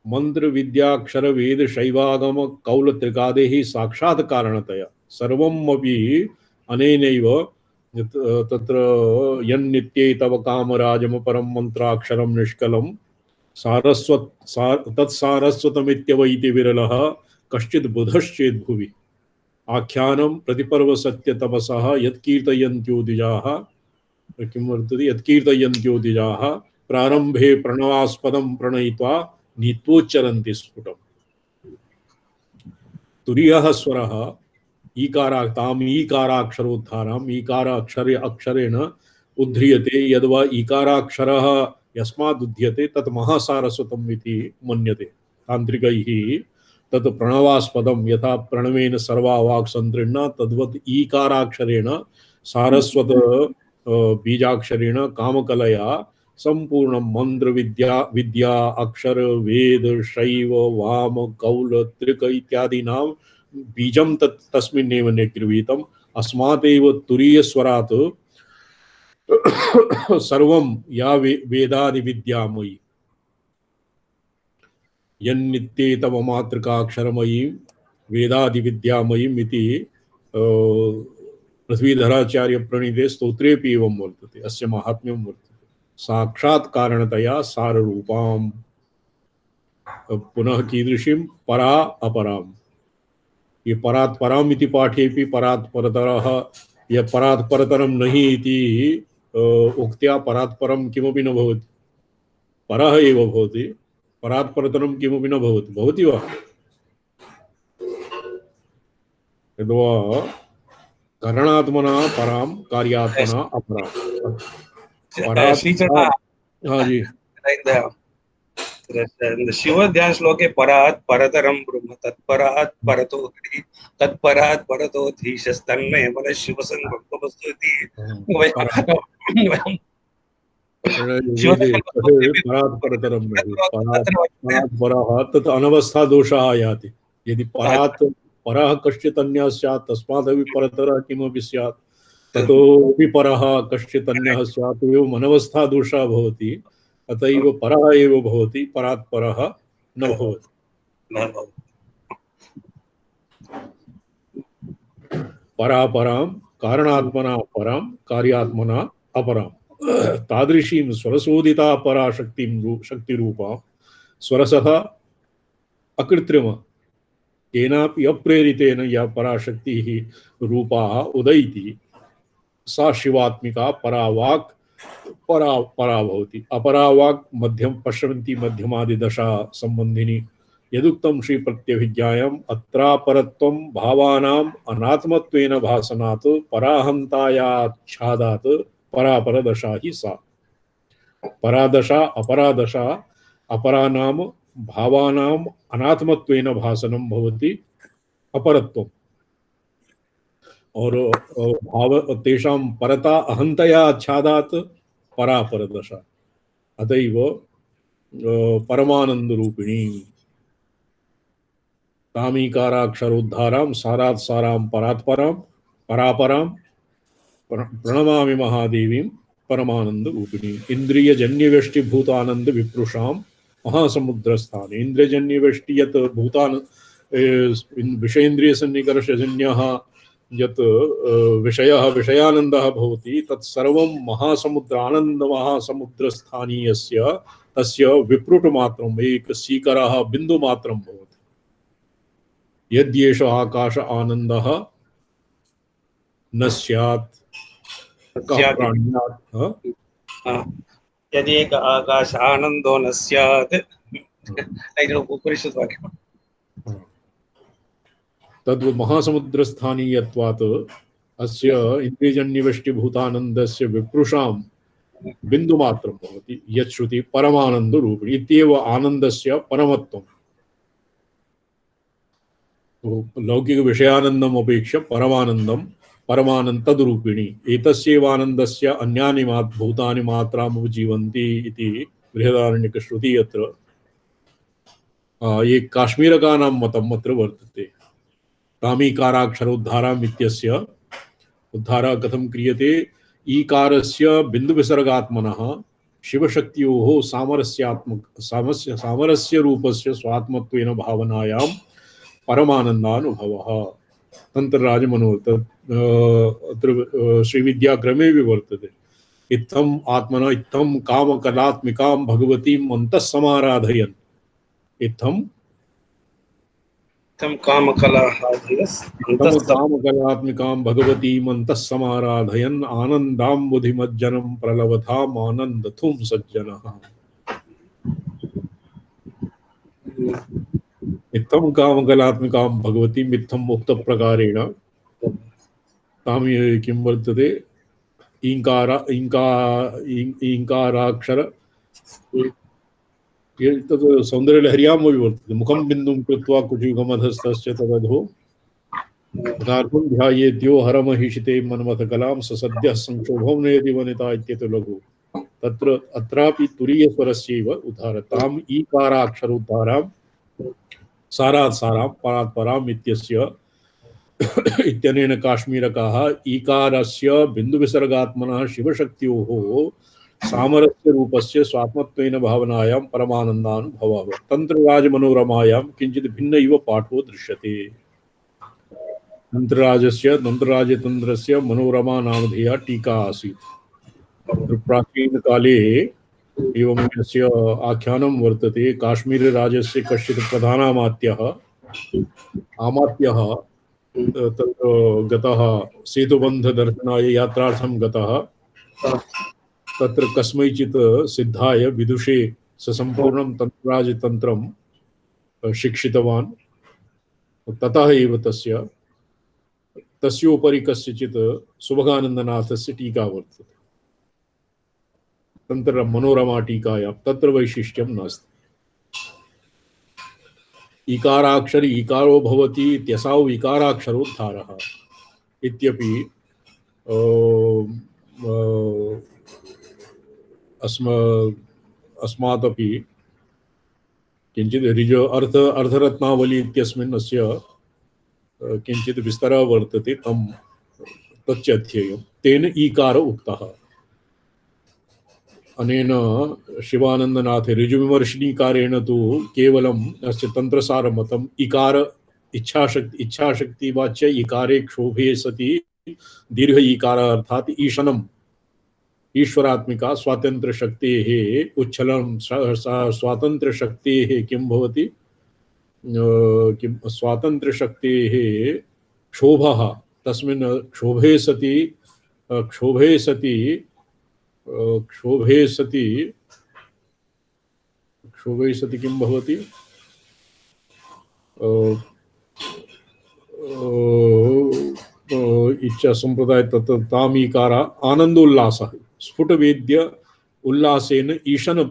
मंत्र विद्याक्षर वेद शैवागम कौल त्रिकादेहि साक्षात् कारणतया सर्वमपि अनेनैव तत्र यन्नित्ये तव कामराजम परम मंत्राक्षरम निष्कलम तत्सारस्वतमित्यवैति विरलः कश्चित् बुधश्चेत् भुवि आख्यानं प्रतिपर्व सत्य तपसः यत्कीर्तयन्त्यो द्विजाः किं वर्तते यत्कीर्तयन्त्यो द्विजाः प्रारंभे प्रणवास्पदं प्रणयित्वा नीत्वोच्चरन्ति स्फुटम्। तुरीयः स्वरः ईकाराक्ताम् ईकाराक्षरोद्धाराम् अक्षरेण उद्ध्रियते यद्वा ईकाराक्षरः यस्माद् उद्ध्यते तत् महासारस्वतम् इति मन्यते। तान्त्रिकैः तत् प्रणवास्पदं यथा प्रणवेन सर्वा वाक् संतृण्णा तद्वत् ईकाराक्षरेण सारस्वत बीजाक्षरेण कामकलया संपूर्ण मंत्र विद्या अक्षर वेद शैव वाम कौल त्रिक इत्यादीनां बीजं तस्मिन्नेव निगृहीतम्। अस्मादेव तुरीयस्वरात् सर्वं या वेदादि विद्यामयी यन्नित्ये तव मातृकाक्षरमयी वेदादि विद्यामयीम् इति पृथ्वीधराचार्य प्रणीते स्तोत्रेपि एवं वर्तते। अस्य माहात्म्यं वर्तते। साक्षात् कारणतया साररूपाम् पुनः कीदृशीं परा अपराम्। ये परात् पराम् इति पाठेपि परात् परतरः या परात् परतरं नहि इति उक्त्या परात् परं किमपि न भवति, परः एव भवति। परात् परतरं किमपि न भवति। भवति वा? यद्वा करणात्मना परां कार्यात्मना अपरां। हाँ जी, शिवध्यान श्लोके परात् परतरं ब्रह्म तत्परात् परतो हरि तत्परात् परतो धीशस्तन्मे मन शिवसंगं तपस्तु इति परात् परतरं नहि परात् परः तत् अनवस्था दोषः आयाति। यदि परात् परः कश्चित् अन्यः स्यात् तस्मादपि परतरः किमपि स्यात् ततोपि परः कश्चित् अन्यः स्यात् एवम् अनवस्था दोषः भवति। अतएव परः एव भवति, परात् परः न भवति। परापरां कारणात्मना परां कार्यात्मना अपरां तादृशीं स्वरसोदिता शक्तिरूपा स्वरसः अकृत्रिम केनापि अप्रेरितेन या पराशक्तिः रूपा उदयति सा शिवात्मिका परावाक् परा भवति। अपरावाक् मध्यम पश्यन्ति मध्यमादिदशा संबंधिनी यदुक्तं श्री प्रत्यभिज्ञायाम् अत्रापरत्वं भावानाम् अनात्मत्वेन भासनात् पराहंतायाच्छादात् परापरदशा ही सा। परादशा अपरादशा अपरानाम भावानाम अनात्मत्वेन भासनं भवति अपरत्वम् और भाव तेषां परता अहंतया आच्छादात् परापरदशा। अतएव परमानंद रूपिणी तामीकाराक्षरोद्धारां सारात् सारां परात् परां परापरां प्रणमामि महादेवीं परमानंद रूपिणी। इंद्रियजन्य व्यष्टि भूतानंद विप्रुषां महासमुद्रस्थान। इंद्रियजन्य व्यष्टि यत् भूतान विषयेन्द्रिय सन्निकर्षजन्यः यत् विषयः विषयानन्दः भवति तत्सर्वं महासमुद्र आनंद महासमुद्रस्थानीयस्य तस्य विप्रुटमात्रम् एक सीकरः बिन्दुमात्रं भवति। यद्येष आकाश आनन्दः न स्यात् यदि एक आकाश आनंदो न स्यात् उपनिषद्वाक्यम् तद् महासमुद्रस्थानीयत्वात् अस्य इन्द्रियजन्यवष्टिभूतानन्दस्य विप्रुषां बिन्दुमात्रं भवति यत् श्रुति परमानन्दरूपिणी इत्येव आनन्दस्य परमत्वं। लौकिक विषयानन्दम् अपेक्ष्य परमानन्दं परमानन्दरूपिणी एतस्यैव आनन्दस्य अन्यानि भूतानि मात्राम् उपजीवन्ति इति बृहदारण्यकश्रुति यत्र ये काश्मीरकानां मतम् अत्र वर्तते। तामीकाराक्षरोद्धारम् इत्यस्य उद्धारः कथं क्रियते? ईकारस्य बिन्दुविसर्गात्मनः शिवशक्त्योः सामरस्य रूपस्य स्वात्मत्वेन भावनायां परमानन्दानुभवः। तन्त्रराजमनोरथ अत्र श्रीविद्याक्रमे विवर्तते। इत्थम् आत्मना इत्थं कामकलात्मिकां भगवतीम् अन्तः समाराधयन् इत्थं कामकलात्मिकां भगवतीम् अन्तः समाराधयन् आनन्दाम्बुधिमज्जनं प्रलवताम् आनन्दथुं सज्जनः। इत्थं कामकलात्मिकां भगवतीम् इत्थं मुक्तप्रकारेण तां किं वर्तते? ईङ्काराक्षर तत् सौन्दर्यलहर्यां वर्तते। मुखं बिन्दुं कृत्वा कुचुकमधस्तस्य तदधो पदार्थं ध्यायेद्यो हरमहिषिते मन्मथकलां स सद्यः संक्षोभं नयति वनिता इत्येतत् लघु। तत्र अत्रापि तुरीयस्वरस्यैव उद्धार ताम् ईकाराक्षरोद्धारां सारात् सारां परात् पराम् इत्यस्य इत्यनेन काश्मीरकाः ईकारस्य बिन्दुविसर्गात्मनः शिवशक्त्योः सामरस्य रूपस्य स्वात्मत्वेन भावनायां परमानन्दानुभवः। तन्त्रराजमनोरमायां किञ्चित् भिन्न इव पाठो दृश्यते। तन्त्रराजतन्त्रस्य मनोरमा नामधेया टीका आसीत्। प्राचीनकाले एवं यस्य आख्यानं वर्तते। काश्मीरराजस्य कश्चित् प्रधानामात्यः तत्र गतः सेतुबन्धदर्शनाय यात्रार्थं गतः। तत्र कस्मैचित् सिद्धाय विदुषे ससम्पूर्णं तन्त्रराजतन्त्रं शिक्षितवान्। ततः एव तस्योपरि कस्यचित् सुभगानन्दनाथस्य टीका वर्तते। तन्त्र मनोरमा टीकायां तत्र वैशिष्ट्यं नास्ति। ईकाराक्षरी ईकारो भवति इत्यसौ ईकाराक्षरोद्धारः इत्यपि अस्मादपि किञ्चित् अर्धरत्नावली इत्यस्मिन् अस्य किञ्चित् विस्तरः वर्तते। तच्च अध्येयं तेन ईकार उक्तः। अनेन शिवानन्दनाथे ऋजुविमर्शनीकारेण तु केवलम् अस्य तन्त्रसारमतम् इकार इच्छाशक्तिवाच्य इकारे क्षोभे सति दीर्घ इकार अर्थात् ईशनम् ईश्वरात्मिका स्वातन्त्र्यशक्तेः उच्छलं स्वातन्त्र्यशक्तेः किं भवति? किं स्वातन्त्र्यशक्तेः क्षोभः तस्मिन् क्षोभे सति किं भवति? इच्छा संप्रदाय तत्र तामीकारा आनन्दोल्लासः स्फुटवेद्य उल्लासेन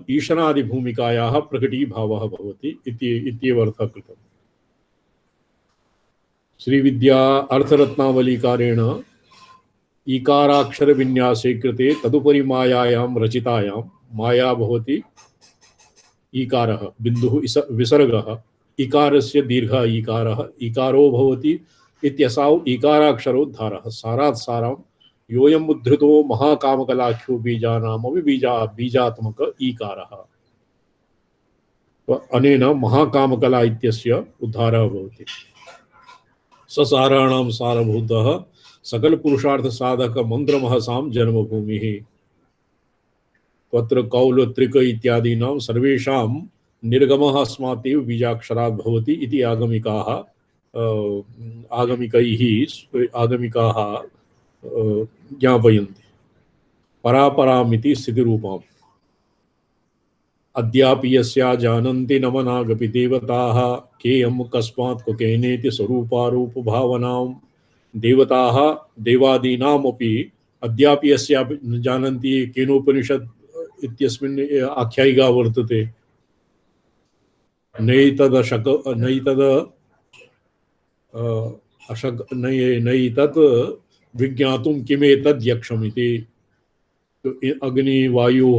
ईशनादि भूमिकायाः प्रकटीभावः भवति इत्येव अर्थः कृतः। श्रीविद्या अर्थरत्नावलीकारेण ईकाराक्षर विन्यासे कृते तदुपरि मायायां रचितायां माया भवति ईकारः बिन्दुः विसर्गः इकारस्य दीर्घ ईकारः इकारो भवति इत्यसौ ईकाराक्षरोद्धारः सारात् सारां योऽयम् उद्धृतो महाकामकलाख्यो बीजानामपि बीजात्मक ईकारः। अनेन महाकामकला इत्यस्य उद्धारः भवति। ससाराणां सारभूतः सकल पुरुषार्थ साधक मंत्रमहसां जन्मभूमिः। तत्र कौल त्रिक इत्यादीनां सर्वेषां निर्गमः अस्मादेव बीजाक्षरात् भवति इति आगमिकाः ज्ञापयन्ति। परापरामिति स्थितिरूपाम् अद्यापि यस्या जानन्ति नमनागपि देवताः केयं कस्मात् कुकेनेति स्वरूपारूप भावनां देवताः देवादीनामपि अद्यापि यस्यापि न जानन्ति केनोपनिषत् इत्यस्मिन् आख्यायिका वर्तते। नैतत् विज्ञातुं किमेतद् यक्षमिति। तो अग्नि, वायु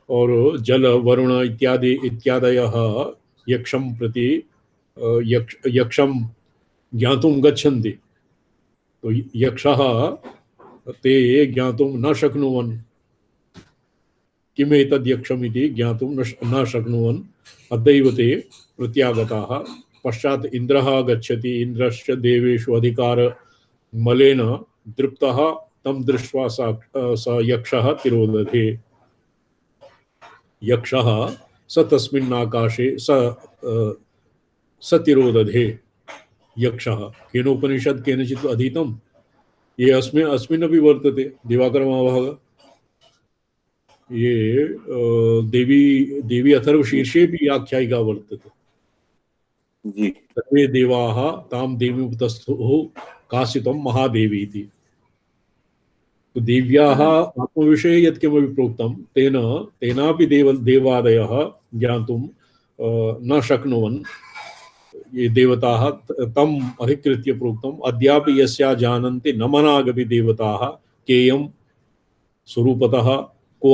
और जल, वरुण इत्यादि इत्यादयः यक्षं प्रति यक्षं ज्ञातुं गच्छन्ति। तो यक्षः ते ज्ञातुं न शक्नुवन्। किमेतद् यक्षमिति ज्ञातुं न शक्नुवन्। अतएव ते प्रत्यागताः। पश्चात् इंद्रः गच्छति। इंद्रश्च देवेषु अधिकार मलेन दृप्तः तं दृष्ट्वा स यक्षः तिरोदधे। यक्षः स तस्मिन् आकाशे स तिरोदधे। यक्षः केनोपनिषद केनचित् अधीतम्। ये अस्मिन्नपि वर्तते दिवाकर महाभाग। ये देवी अथर्वशीर्षे भी आख्यायिका वर्तते। जी। सर्वे देवाः तां देवीमुपतस्थुः कासितं महादेवी इति। तो देव्याः आत्मविषये यत्किमपि प्रोक्तं तेनापि देवादयः ज्ञातुं न शक्नुवन्। ये देवताः तम् अधिकृत्य प्रोक्तम्। अद्यापि यस्या जानन्ति न मनागपि देवताः केयं स्वरूपतः क्व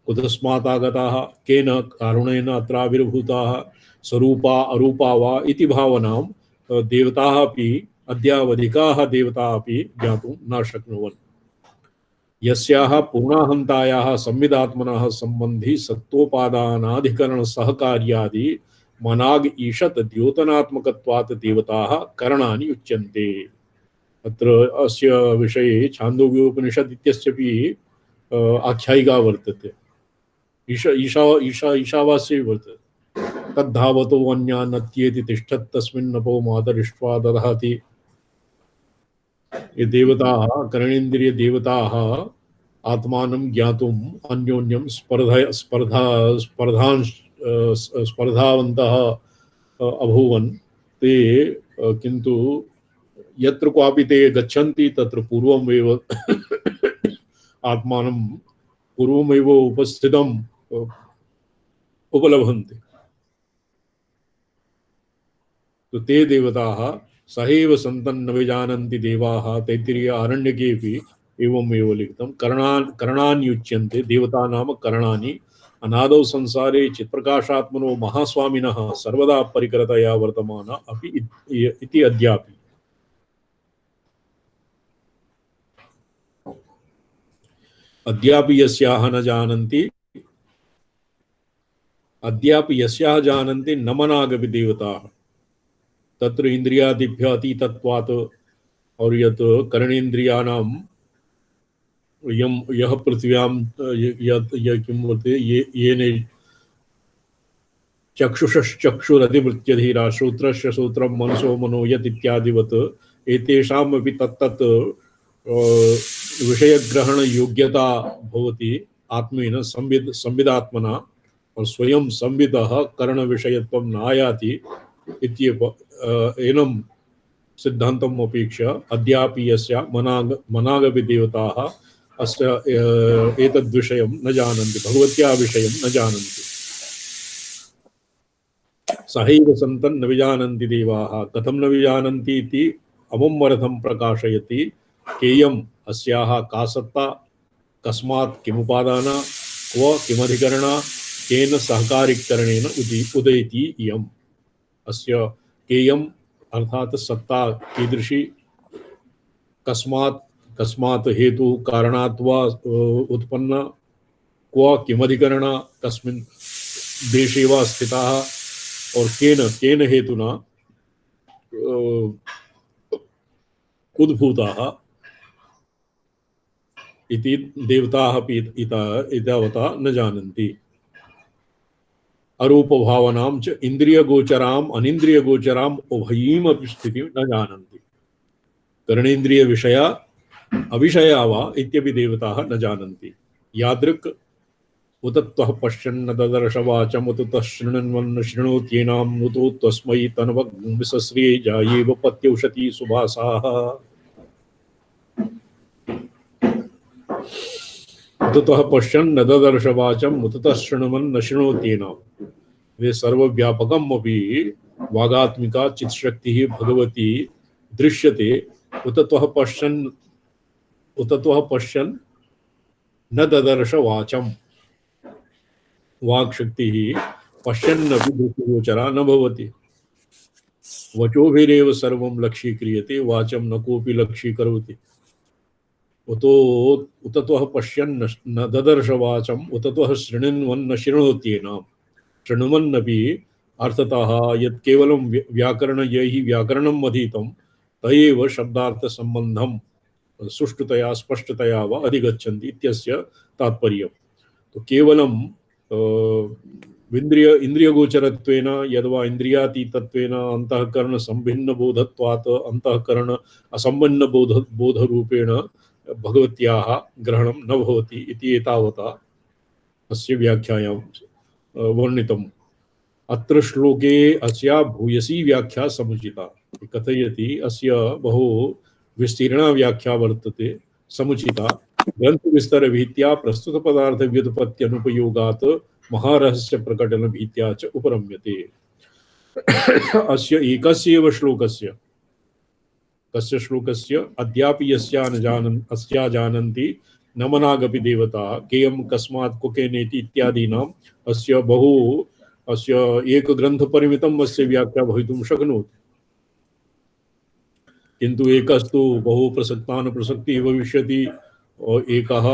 कुतस्मात् आगताः केन कारणेन अत्र आविर्भूताः स्वरूपा अरूपा वा इति भावनां देवताः अपि अद्यावधिकाः देवताः अपि ज्ञातुं न शक्नुवन्। यस्याः पूर्णाहन्तायाः संविदात्मनः सम्बन्धी सत्त्वोपादानाधिकरण सहकार्यादि मनाग ईशत् द्योतनात्मकत्वात् देवताः करणानि उच्यन्ते। अत्र अस्य विषये छान्दोग्योपनिषत् इत्यस्यपि आख्यायिका वर्तते। ईशावास्ये वर्तते। तद्धावतो अन्या नत्येति तिष्ठत् तस्मिन्नपो मातरिष्ट्वा दधाति। ये देवताः करणेन्द्रिय देवताः आत्मानं ज्ञातुम् अन्योन्यं स्पर्धावन्तः अभूवन्। ते किन्तु यत्र क्वापि ते गच्छन्ति तत्र पूर्वमेव आत्मानं पूर्वमेव उपस्थितम् उपलभन्ते। तो ते देवताः सहैव सन्तन्न विजानन्ति देवाः। तैत्तिरीय आरण्यकेऽपि एवमेव लिखितं। करणान्युच्यन्ते। देवता नाम करणानि अनादौ संसारे चित्प्रकाशात्मनो महास्वामिनः सर्वदा परिकरतया वर्तमाना अपि इति अद्यापि। अद्यापि यस्याः जानन्ति न मनागपि देवताः। तत्र इंद्रियादिभ्य अतीतत्वात् और यत् करणेन्द्रियाणां यः पृथिव्यां किं वर्तते येन चक्षुषश्चक्षुरधिवृत्यधीरा श्रोत्रस्य श्रोत्रं मनसो मनो यत् इत्यादिवत् एतेषामपि तत्तत् विषयग्रहण योग्यता भवति आत्मेन संविदात्मना। और स्वयं संविदः करण विषयत्वं नायाति इत्येव एनं सिद्धान्तम् अपेक्ष्य अद्यापि यस्य मनागपि देवताः अस्य एतद्विषयं न जानन्ति। भगवत्याः विषयं न जानन्ति। सहैव सन्तन् न विजानन्ति देवाः। कथं न विजानन्ति इति अमुमर्थं प्रकाशयति। केयम् अस्याः का सत्ता, कस्मात् किमुपादाना, क्व किमधिकरणा, केन सहकारिकरणेन उदयति इयम्। अस्य केयम् अर्थात सत्ता कीदृशी, कस्मात् हेतु कारणात् वा उत्पन्ना, क्व किमधिकरणा कस्मिन् देशे वा स्थिताः, और केन हेतुना उद्भूताः इति देवताः अपि एतावता न जानन्ति। अरूप भावनां च इंद्रिय गोचराम अनिंद्रिय गोचराम उभयीम अपि स्थितिं न जानन्ति। करणेन्द्रिय विषया अविषया वा इत्यपि देवताः न जानन्ति। यादृक् उत त्वः पश्यन्न ददर्श वाचम् उत तः शृण्वन् शृणोत्येनां नुतो तस्मै तन्वग्सस्रिये जायेव पत्यौषधी सुभासाः। उततः पश्यन् न ददर्श वाचम् उततः शृण्वन् न शृणोत्येन। वे सर्वव्यापकम् अपि वागात्मिका चित्शक्तिः भगवती दृश्यते। उततः पश्यन् न ददर्श वाचम्। वाक्शक्तिः पश्यन्नपि दृष्टिगोचरा न भवति। वचोभिरेव सर्वं लक्ष्यीक्रियते, वाचं न कोऽपि लक्ष्यीकरोति। उततः पश्यन् न ददर्श वाचम् उततः शृण्वन् न शृणोत्येन। शृण्वन्नपि अर्थतः यत् केवलं व्याकरणयैः व्याकरणम् अधीतं तयैव शब्दार्थसम्बन्धं सुष्ठुतया स्पष्टतया वा अधिगच्छन्ति इत्यस्य तात्पर्यम्। तो केवलं इंद्रियगोचरत्वेन यद्वा इंद्रियातीतत्वेन अंतःकरण संभिन्न बोधत्वात् अंतःकरण असंबन्न बोधरूपेण भगवत्याः ग्रहणं न भवति इति एतावता अस्य व्याख्यायां वर्णितम्। अत्र श्लोके अस्या भूयसी व्याख्या समुचिता। कथयति अस्य बहु विस्तीर्णा व्याख्या वर्तते समुचिता। ग्रंथविस्तरभीत्या प्रस्तुतपदार्थव्युत्पत्त्यनुपयोगात् महारहस्य प्रकटनभीत्या च उपरम्यते। अस्य एकस्यैव श्लोकस्य कस्य श्लोकस्य अद्यापि अस्या जानन्ति न मनागपि देवता केयं कस्मात् कुकेनेति इत्यादीनाम् अस्य एकग्रन्थपरिमितम् अस्य व्याख्या भवितुं शक्नोति। किन्तु एकस्तु बहु प्रसक्तानुप्रसक्तिः भविष्यति। एकः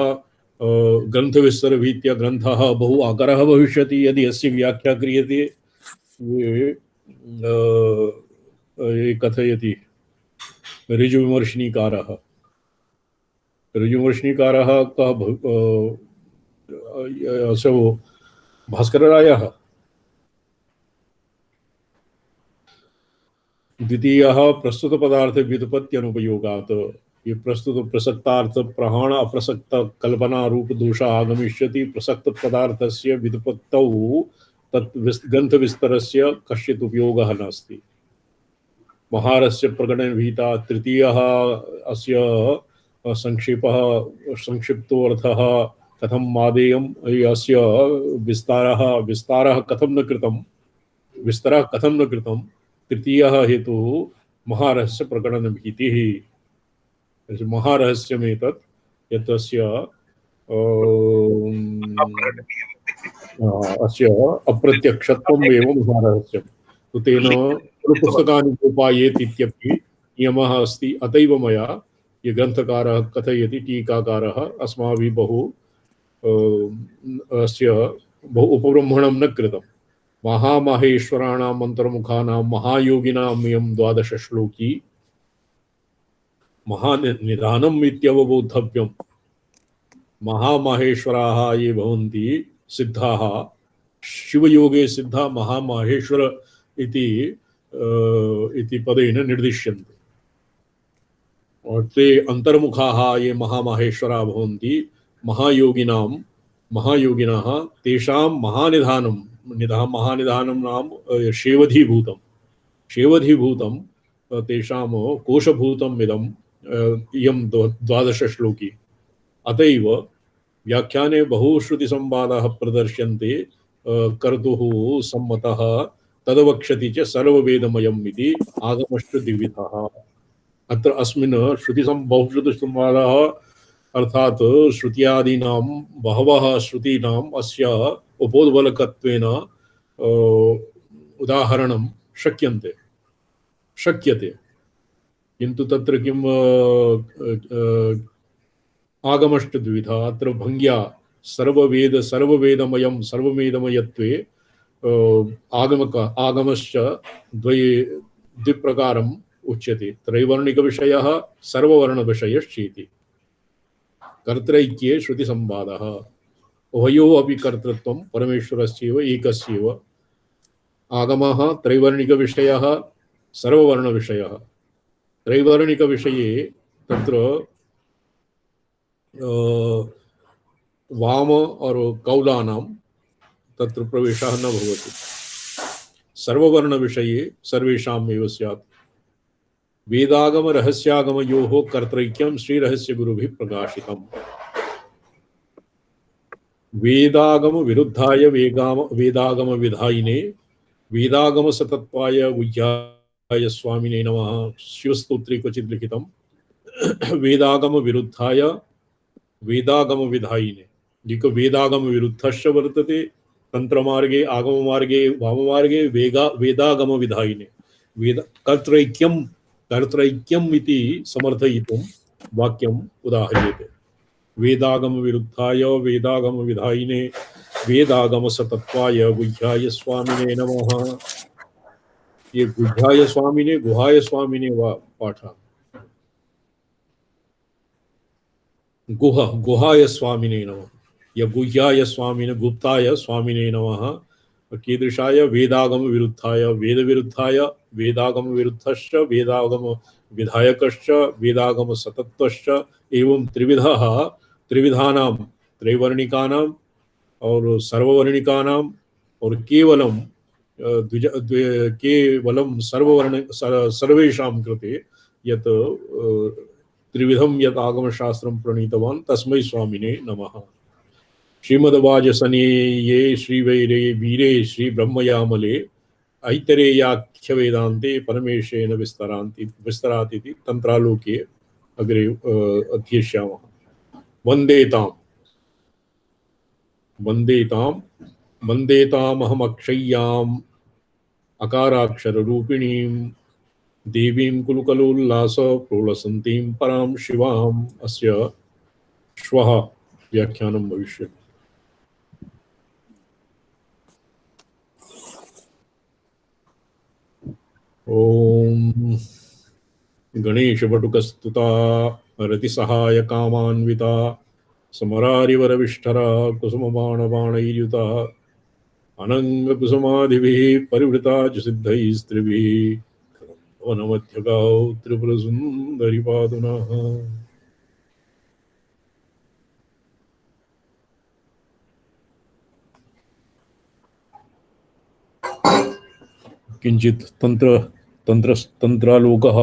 ग्रन्थविस्तरभीत्या ग्रन्थः बहु आकरः भविष्यति यदि अस्य व्याख्या क्रियते। कथयति ऋजुविमर्शनीकारः कः असौ भास्कररायः। द्वितीयः प्रस्तुतपदार्थव्युत्पत्त्यनुपयोगात्। ये प्रस्तुत प्रसक्तार्थ प्रहाण अप्रसक्त कल्पना रूप दोष आगमिष्यति। प्रसक्त पदार्थस्य व्युत्पत्तौ तत् ग्रन्थविस्तरस्य कश्चित् उपयोगः नास्ति। महारस्य प्रकटनभीता। तृतीयः अस्य संक्षिप्तोऽर्थः कथं मादेयम् अस्य विस्तारः कथं न कृतं। तृतीयः हेतुः महारहस्य प्रकटनभीतिः। महारहस्यमेतत् यत् अस्य अप्रत्यक्षत्वम् एव महारहस्यम्। तो तेन पुस्तकानि गोपायेत् इत्यपि नियमः अस्ति। अतैव मया ये ग्रन्थकारः कथयति टीकाकारः अस्माभिः बहु उपब्रह्मणं न कृतम्। महामहेश्वराणाम् अन्तर्मुखानां महायोगिनाम् इयं 12 श्लोकी महानिधानम् इत्यवबोद्धव्यम्। महामहेश्वराः ये भवन्ति सिद्धाः शिवयोगे सिद्धा महामहेश्वर इति पदेन निर्दिश्यन्ते। और ते अंतर्मुखाः ये महामहेश्वराः भवन्ति महायोगिनः तेषां महानिधानं नाम शेवधीभूतं तेषां कोशभूतम् इयं 12 श्लोकी। अतएव व्याख्याने बहुश्रुतिसंवादाः प्रदर्श्यन्ते कर्तुः सम्मतः तदवक्षति च सर्ववेदमयम् इति आगमश्च द्विविधः। अत्र अस्मिन् बहुश्रुतिसंवादाः अर्थात श्रुत्यादीनां बहवः श्रुतीनाम् अस्य उपोद्बलकत्वेन उदाहरणं शक्यते। किन्तु तत्र किम् आगमश्च द्विविधा। अत्र भङ्ग्या सर्ववेदमयत्वे आगमश्च द्विप्रकारम् उच्यते। त्रैवर्णिकविषयः सर्ववर्णविषयश्चेति। कर्त्रैक्ये श्रुतिसंवादः। उभयोः अपि कर्तृत्वं परमेश्वरस्यैव एकस्यैव। आगमः त्रैवर्णिकविषयः सर्ववर्णविषयः। त्रैवर्णिकविषये तत्र वाम और कौलानां तत्र प्रवेशः न भवति। सर्ववर्ण विषये सर्वेषाम् एव स्यात्। वेदागम रहस्यागमयोः कर्तृक्यं श्रीरहस्य गुरुभिः प्रकाशितम्। वेदागम विरुद्धाय वेदागम विधायिने वेदागम सतत्वाय गुह्याय स्वामिने नमः। शिवस्तोत्रे क्वचित् लिखितं वेदागम विरुद्धाय वेदागम विधायिने। जिको वेदागम विरुद्धश्च वर्तते तंत्रमार्गे आगममार्गे वाममार्गे वेदागम विधायिने। वेद कर्त्रैक्यम् इति समर्थयितुं वाक्यम् उदाह्रियते। वेदागम विरुद्धाय वेदागम विधायिने वेदागम सतत्वाय गुह्याय स्वामिने नमः। ये गुह्याय स्वामिने वा पाठ गुहाय स्वामिने नमः। या गुह्याय स्वामिने गुप्ताय स्वामिने नमः। कीदृशाय वेदागम विरुद्धाय वेद विरुद्धाय वेदागम विरुद्धश्च वेदागम विधायकश्च वेदागम सतत्वश्च एवं त्रिविधानां त्रैवर्णिकानां और सर्ववर्णिकानां और केवलं केवलं सर्वेषां कृते यत् त्रिविधं यत् आगमशास्त्रं प्रणीतवान् तस्मै स्वामिने नमः। श्रीमद्वाजसनेये श्रीवैरे वीरे श्रीब्रह्मयामले ऐतरेयाख्य वेदान्ते परमेशेन विस्तरातीति तंत्रालोके अग्रे अध्येष्यामः। वन्देतामहमक्षय्याम् अकाराक्षररूपिणीं देवीं कुलुकलोल्लास प्रोलसन्तीं परां शिवाम्। अस्य श्वः व्याख्यानं भविष्यति। ओम गणेशवटुकस्तुता रतिसहायकामान्विता समरारिवरविष्ठरा कुसुमबाणबाणैर्युता अनङ्गकुसुमादिभिः परिवृता च सिद्धैस्त्रिभिः वनमध्यगाौ त्रिपुरसुन्दरी पादुनः। किंचित तंत्रालोकः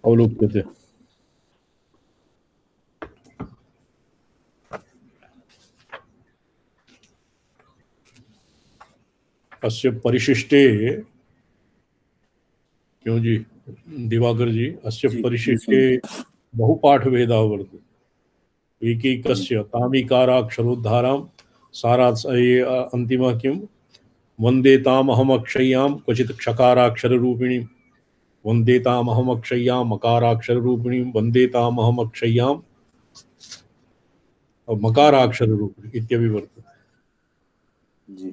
अवलोक्यते। अस्य परिशिष्टे क्यों जी दिवाकर जी अस्य परिशिष्टे बहुपाठभेदः वर्तते। एकैकस्य तामिकाराक्षरोद्धारां सारात् अन्तिमः किं वन्देतामहमक्षय्यां क्वचित् क्षकाराक्षररूपिणीं वन्देतामहमक्षय्याम् मकाराक्षररूपिणीं वन्देतामहमक्षय्यां मकाराक्षररूपिणी इत्यपि वर्तते जी।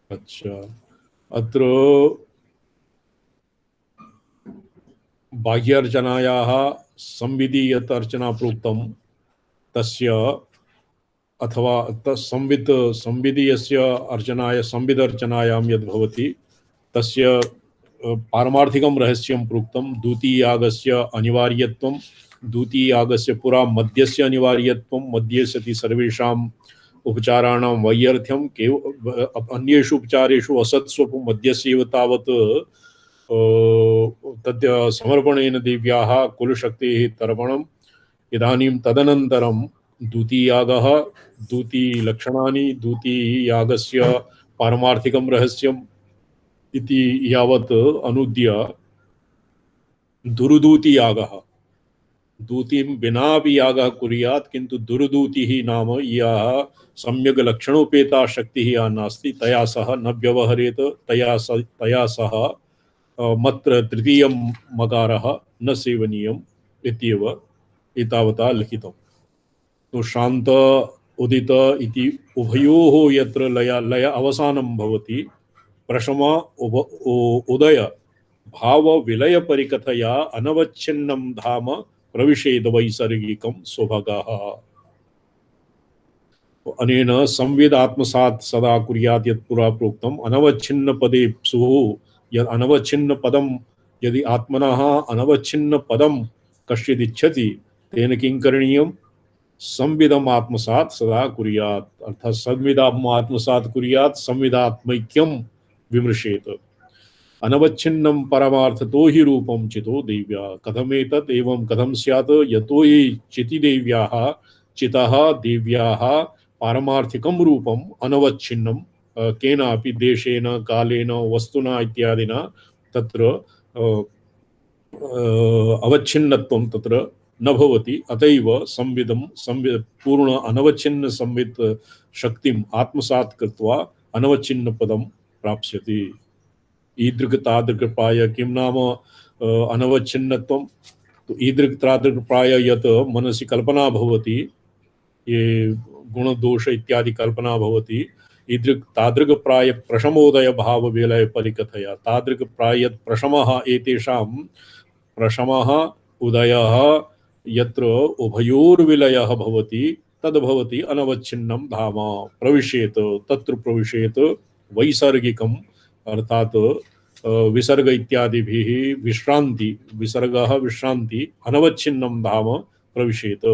अच्छा अत्र बाह्यार्चनायाः संविधि यत् अर्चना प्रोक्तं तस्य अथवा संविधि यस्य अर्चनाय संविदर्चनायां यद् भवति तस्य पारमार्थिकं रहस्यं प्रोक्तं। द्वितीयागस्य अनिवार्यत्वं द्वितीयागस्य पुरा मध्यस्य अनिवार्यत्वं मध्ये सति सर्वेषाम् उपचाराणां वैयर्थ्यं अन्येषु उपचारेषु असत्स्वपु मध्यस्यैव तावत् तद् समर्पणेन देव्याः कुलशक्तेः तर्पणम्। इदानीं तदनन्तरं द्वितीयागः द्वितीयलक्षणानि द्वितीयागस्य पारमार्थिकं रहस्यम् इति यावत् अनुद्य दुर्दूतियागः दूतिं विनापि यागः कुर्यात् किन्तु दुर्दूतिः नाम यः सम्यक् लक्षणोपेता शक्तिः या नास्ति तया सह न व्यवहरेत तया सह मत्र तृतीयं मकारः न सेवनीयम् इत्येव एतावता लिखितम्। तो शांत उदित इति उभयोः यत्र लय अवसानं भवति प्रशम उदय भाव विलय परिकथया अनवच्छिन्नं धाम प्रविशेद वैसर्गिकं स्वभगः। अनेन संविद आत्मसात् सदा कुर्यात् यत् पुरा प्रोक्तम् अनवच्छिन्न पदे सुः यद् अनवच्छिन्न पदं यदि आत्मनः अनवच्छिन्न पदं कश्चित् इच्छति तेन किं करणीयं संविदम् आत्मसात् सदा कुर्यात् अर्थात् संविदाम् आत्मसात् कुर्यात् संविदात्मैक्यं विमृशेत। अनवच्छिन्नं परमार्थतो हि रूपं चितो देव्या कथमेतत् एवं कथं स्यात् यतो हि चिति देव्याः चितः देव्याः पारमार्थिकं रूपम् अनवच्छिन्नं केनापि देशेन कालेन वस्तुना इत्यादिना तत्र अवच्छिन्नत्वं तत्र न भवति। अतएव संविद पूर्ण अनवच्छिन्न संविद शक्तिम् आत्मसात् कृत्वा अनवच्छिन्न पदं प्राप्स्यति। ईदृक् तादृक् प्राय किं नाम अनवच्छिन्नत्वं? तो ईदृक् तादृक् प्राय यत् मनसि कल्पना भवति, ये गुण दोष इत्यादि कल्पना भवति, ईदृक् तादृक् प्राय प्रशमोदय भाव विलय परिकथया तादृक् प्राय प्रशमः एतेषां प्रशमः उदयः यत्र उभयोर्विलयः भवति तद्भवति अनवच्छिन्नं धाम प्रविशेत। तत्र प्रविशेत वैसर्गिकम् अर्थात विसर्ग इत्यादिभिः विश्रांति, विसर्गः विश्रांति अनवच्छिन्नं धाम प्रविशेत।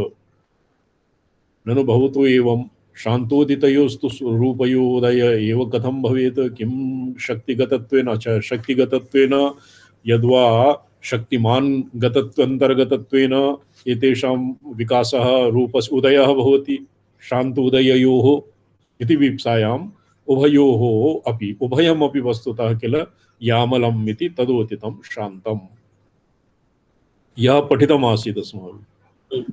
ननु भवतु एवं शांतोदितयोस्तु रूपयोदय एव कथं भवेत्? किं शक्तिगतत्वेन च शक्तिगतत्वेन यद्वा शक्तिमान गतत्वन्तर्गतत्वेन एतेषां विकासः रूपस्य उदयः भवति शान्तोदययोः इति वीप्सायाम् उभयोः अपि उभयमपि वस्तुतः किल यामलम् इति तदोदितं शान्तम्। यः पठितमासीत् अस्माभिः।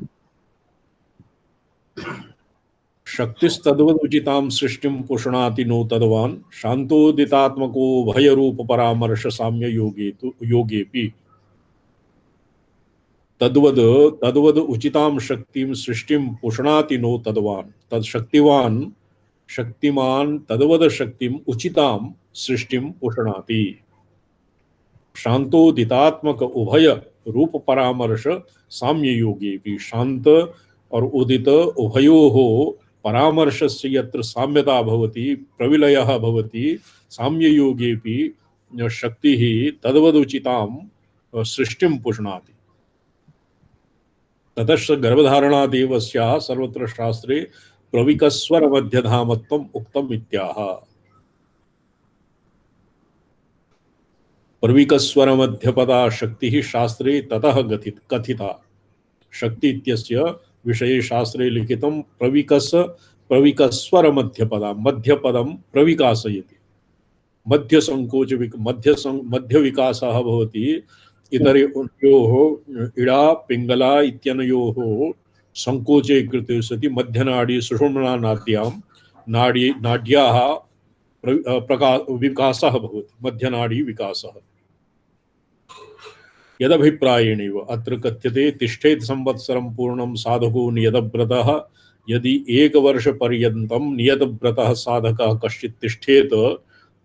शक्तिस्तद्वदुचितां सृष्टिं पुष्णाति नो तद्वान् शान्तोदितात्मको भयरूप परामर्श साम्य योगेपि तद्वद उचितां शक्तिं सृष्टिं पुष्णाति नो तद्वान् तत्शक्तिवान् शक्तिमान् तद्वद शक्तिम् उचितां सृष्टिं पुष्णाति। शांतोदितात्मक उभय रूप परामर्श साम्य योगेपि शांत और उदित उभयोः परामर्शस्य यत्र साम्यता भवति प्रविलयः भवति साम्य योगेपि शक्तिः तद्वदुचितां सृष्टिं पुष्णाति। ततश्च गर्भधारणादेव स्याः सर्वत्र शास्त्रे प्रविकस्वर मध्यधामत्वम् उक्तम् इत्याह। प्रविकस्वर मध्यपदा शक्तिः शास्त्रे ततः कथिता। शक्ति इत्यस्य विषये शास्त्रे लिखितं प्रविकस्वर मध्यपदा मध्यपदं प्रविकासयति। मध्य संकोच मध्य विकासः भवति इतरयोः इडा पिंगला इत्यनयोः संकोचे कृते सति मध्यनाडी सुषुम्ना नाड्याः विकासः भवति मध्यनाडी विकासः। यदभिप्रायेणैव अत्र कथ्यते तिष्ठेत् संवत्सरं पूर्णं साधको नियतव्रतः। यदि एकवर्षपर्यन्तं नियतव्रतः साधकः कश्चित् तिष्ठेत्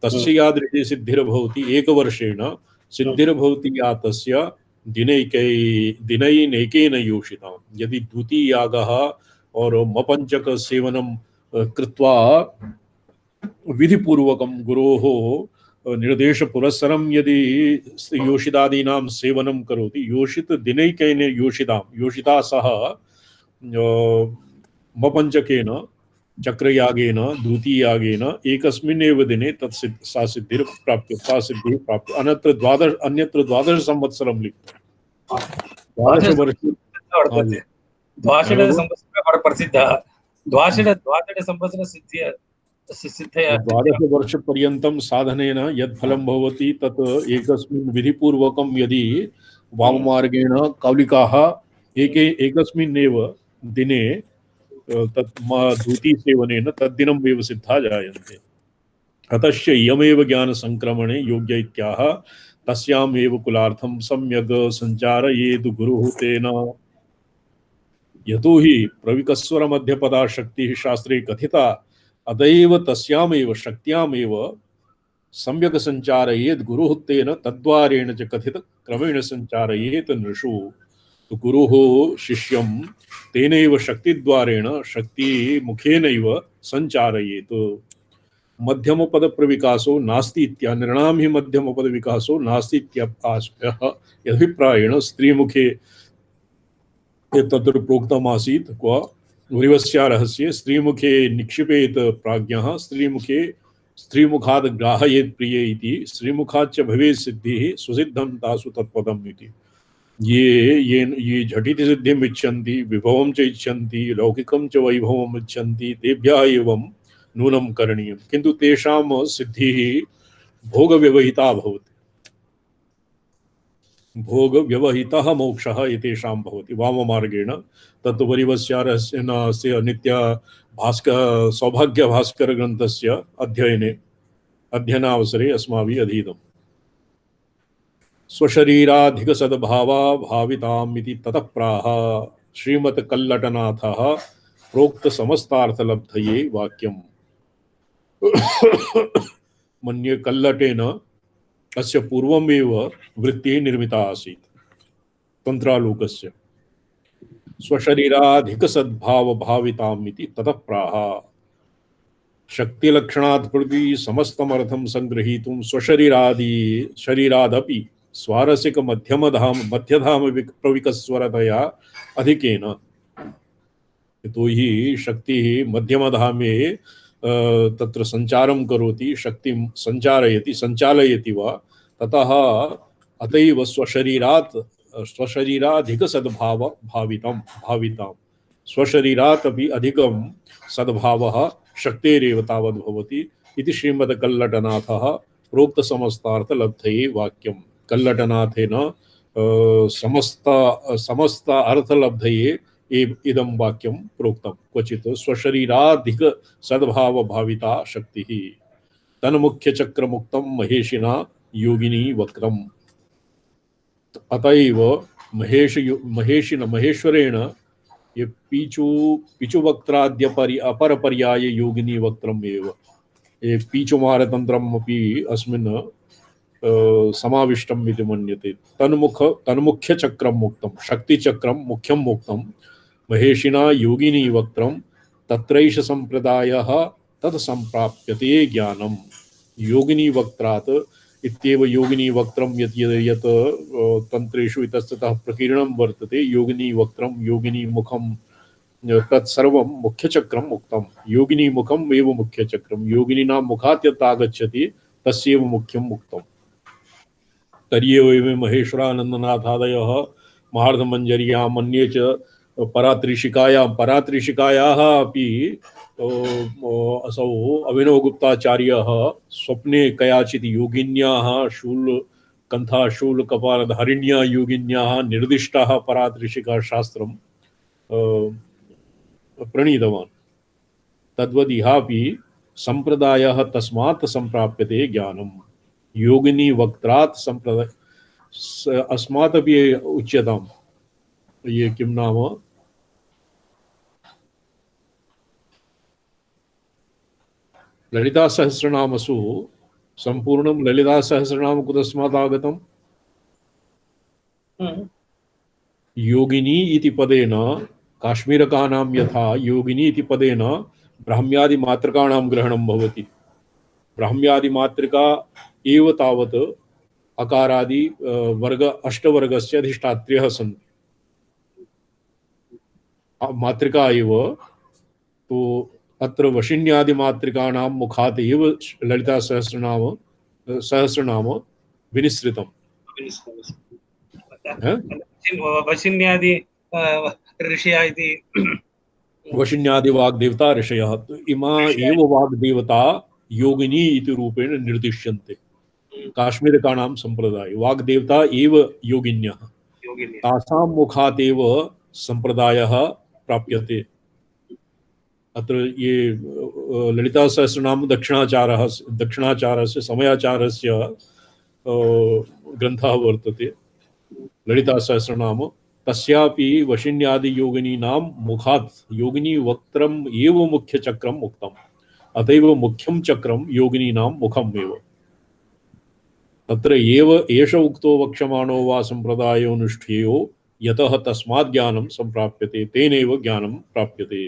तस्य यादृशी सिद्धिर्भवति एकवर्षेण सिद्धिर्भवति या तस्य दिनैनेकेन योषिताम्। यदि द्वितीयागः और मपञ्चक सेवनं कृत्वा विधिपूर्वकं गुरोः निर्देश पुरस्सरं यदि योषितादीनां सेवनं करोति योषित दिनैकेन योषिता सह मपञ्चकेन चक्रयागेन द्वितीयागेन एकस्मिन्नेव दिने सा सिद्धिः प्राप्य अन्यत्र 12 संवत्सरं लिखितं 12 वर्षे 12 संवत्सरः प्रसिद्धः 12 संवत्सर सिद्धिः 12 वर्षपर्यन्तं साधनेन यत् फलं भवति तत् एकस्मिन् विधिपूर्वकं यदि वाममार्गेण कौलिकाः एकस्मिन्नेव दिने तत् द्वितीयसेवनेन तद्दिनम् एव सिद्धा जायन्ते। अतश्च इयमेव ज्ञानसंक्रमणे योग्य इत्याह तस्याम् एव कुलार्थं सम्यग् संचारयेद् गुरुः तेन। यतो हि प्रविकस्वर मध्यपदा शक्तिः शास्त्रे कथिता अतएव तस्यामेव शक्त्यामेव सम्यक् संचारयेद् गुरुः तेन तद्वारेण च कथित क्रमेण संचारयेत् नृषु। तो गुरुः शिष्यं तेनैव शक्तिद्वारेण शक्तिमुखेनैव संचारयेत्। मध्यमपदप्रविकासो नास्ति इत्यानृणां हि मध्यमपदविकासो नास्ति इत्यभाषः यदभिप्रायेण स्त्रीमुखे तत्र प्रोक्तमासीत् क्व उर्वश्या रहस्ये स्त्रीमुखे निक्षिपेत प्राज्ञः स्त्रीमुखाद् ग्राहयेत् प्रिये इति स्त्रीमुखाच्च भवेत् सिद्धिः सुसिद्धं तासु तत्पदम् इति। ये झटिति सिद्धिम् इच्छन्ति, विभवं च इच्छन्ति, लौकिकं च वैभवम् इच्छन्ति, तेभ्यः एवं नूनं करणीयं। किन्तु तेषां सिद्धिः भोगव्यवहिता भवति। भोगव्यवहितः मोक्षः एतेषां भवति वाममार्गेण। तत् परिवस्यारस्य नित्य सौभाग्यभास्करग्रन्थस्य अध्ययनावसरे अस्माभिः अधीतम्। स्वशरीराधिकसद्भावा भाविताम् इति ततः प्राह श्रीमत्कल्लटनाथः प्रोक्तसमस्तार्थलब्धये वाक्यम्। मन्ये कल्लटेन अस्य पूर्वमेव वृत्तिः निर्मिता आसीत् तन्त्रालोकस्य। स्वशरीराधिकसद्भाव भाविताम् इति ततः प्राह शक्तिलक्षणात् प्रति समस्तमर्थं संगृहीतुं शरीरादपि स्वारसिक मध्यधाम प्रविकस्वरतया अधिकेन। तो ही शक्तिः मध्यमधामे तत्र संचारं करोति, शक्तिं संचालयति वा, ततः अतएव स्वशरीराधिकसद्भाव भावितां स्वशरीरात् अपि अधिकं सद्भावः शक्तेरेव तावद् भवति इति श्रीमद्कल्लटनाथः प्रोक्तसमस्तार्थलब्धये वाक्यम्। कल्लटनाथेन समस्त अर्थलब्धये इदं वाक्यं प्रोक्तं। क्वचित् स्वशरीराधिक सद्भाव भाविता शक्तिः तन्मुख्यचक्रमुक्तं महेशिना योगिनी वक्त्रम्। अतएव महेश्वरेण ये पीचुवक्त्राद्य अपरपर्याय योगिनी वक्त्रम् एव। ये पीचुमारतन्त्रम् अपि अस्मिन् समाविष्टम् इति मन्यते। तन्मुख्यचक्रं मुक्तं, शक्तिचक्रं मुख्यं मुक्तं महेशिना योगिनी वक्त्रं। तत्रैष संप्रदायः तत् संप्राप्यते ज्ञानम्। योगिनी वक्त्रात् इत्येव योगिनी वक्त्रं यत् तन्त्रेषु इतस्ततः प्रकीर्णं वर्तते। योगिनी वक्त्रं, योगिनी मुखं, तत्सर्वं मुख्यचक्रं मुक्तं। योगिनी मुखम् एव मुख्यचक्रं। योगिनीनां मुखात् यत् आगच्छति तस्यैव मुख्यं मुक्तं। तर्ह्येव महेश्वरानन्दनाथादयः महार्धमञ्जर्याम् अन्ये च परात्रिशिकायाः अपि असौ अभिनवगुप्ताचार्यः स्वप्ने कयाचित् योगिन्याः शूलकपालधारिण्या योगिन्याः निर्दिष्टाः परात्रिशिकाशास्त्रं प्रणीतवान्। तद्वदिहापि संप्रदायः तस्मात् संप्राप्यते ज्ञानम्। योगिनी वक्त्रात् संप्रदाय अस्मात् अपि उच्यताम्। ये किं नाम ललिता सहस्रनामसु संपूर्णं ललिता सहस्रनाम कुतस्मात् आगतम्? योगिनी इति पदेन काश्मीरकानां यथा योगिनी इति पदेन ब्राह्म्यादिमातृकाणां ग्रहणं भवति। ब्राह्म्यादिमातृका एव तावत् अकारादि अष्टवर्गस्य अधिष्ठात्र्यः सन्ति। मातृका एव तो अत्र वशिन्यादिमातृकाणां मुखात् एव ललिता सहस्रनाम विनिसृतम्। वशिन्यादि ऋषयः इति वशिन्यादि वाग्देवता ऋषयः इमा एव वाग्देवता योगिनी इति रूपेण निर्दिश्यन्ते। काश्मीरकाणां सम्प्रदाये वाग्देवता एव योगिन्यः, तासां मुखात् एव सम्प्रदायः प्राप्यते। अत्र ये ललिता सहस्रनाम दक्षिणाचारस्य समयाचारस्य ग्रन्थः वर्तते। ललिता सहस्रनाम तस्यापि वशिन्यादि योगिनीनां मुखात् योगिनी वक्त्रम् एव मुख्यचक्रम् उक्तम्। अतएव मुख्यं चक्रं योगिनीनां मुखम् एव। तत्र एव एष उक्तो वक्ष्यमाणो वा सम्प्रदायोऽनुष्ठेयो यतः तस्मात् ज्ञानं सम्प्राप्यते तेनैव ज्ञानं प्राप्यते।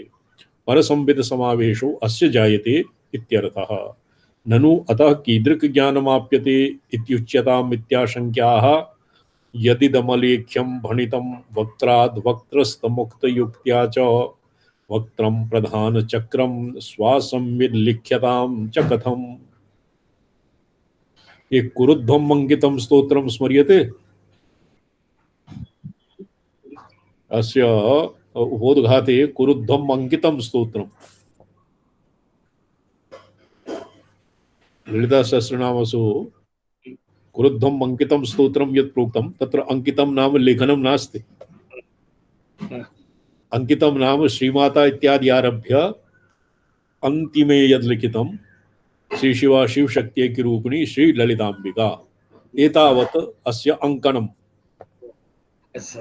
परसंविद समावेशो अस्य जायते इत्यर्थः। ननु अतः कीदृक् ज्ञानमाप्यते इत्युच्यताम् इत्याशङ्क्याः। यदिदमलेख्यं भणितं वक्त्राद् वक्त्रस्तमुक्तयुक्त्या च वक्त्रं प्रधानचक्रं स्वासंविद्लिख्यतां च कथम्। एक कुरुध्वम् अंकितं स्तोत्रं स्मर्यते। अस्य उपोद्घाते कुरुद्धम अंकितम स्तोत्रम ललिता सहस्रनामसु कुरुद्धम अंकितम स्तोत्रम यत् प्रोक्तम तत्र अंकितम नाम लेखनम नास्ति। अंकितम नाम श्रीमाता इत्यादि आरभ्य अंतिमे यद् लिखितम श्री शिवा शिव शक्ति की रूपिणी श्री ललितांबिका एतावत् अस्य अंकनम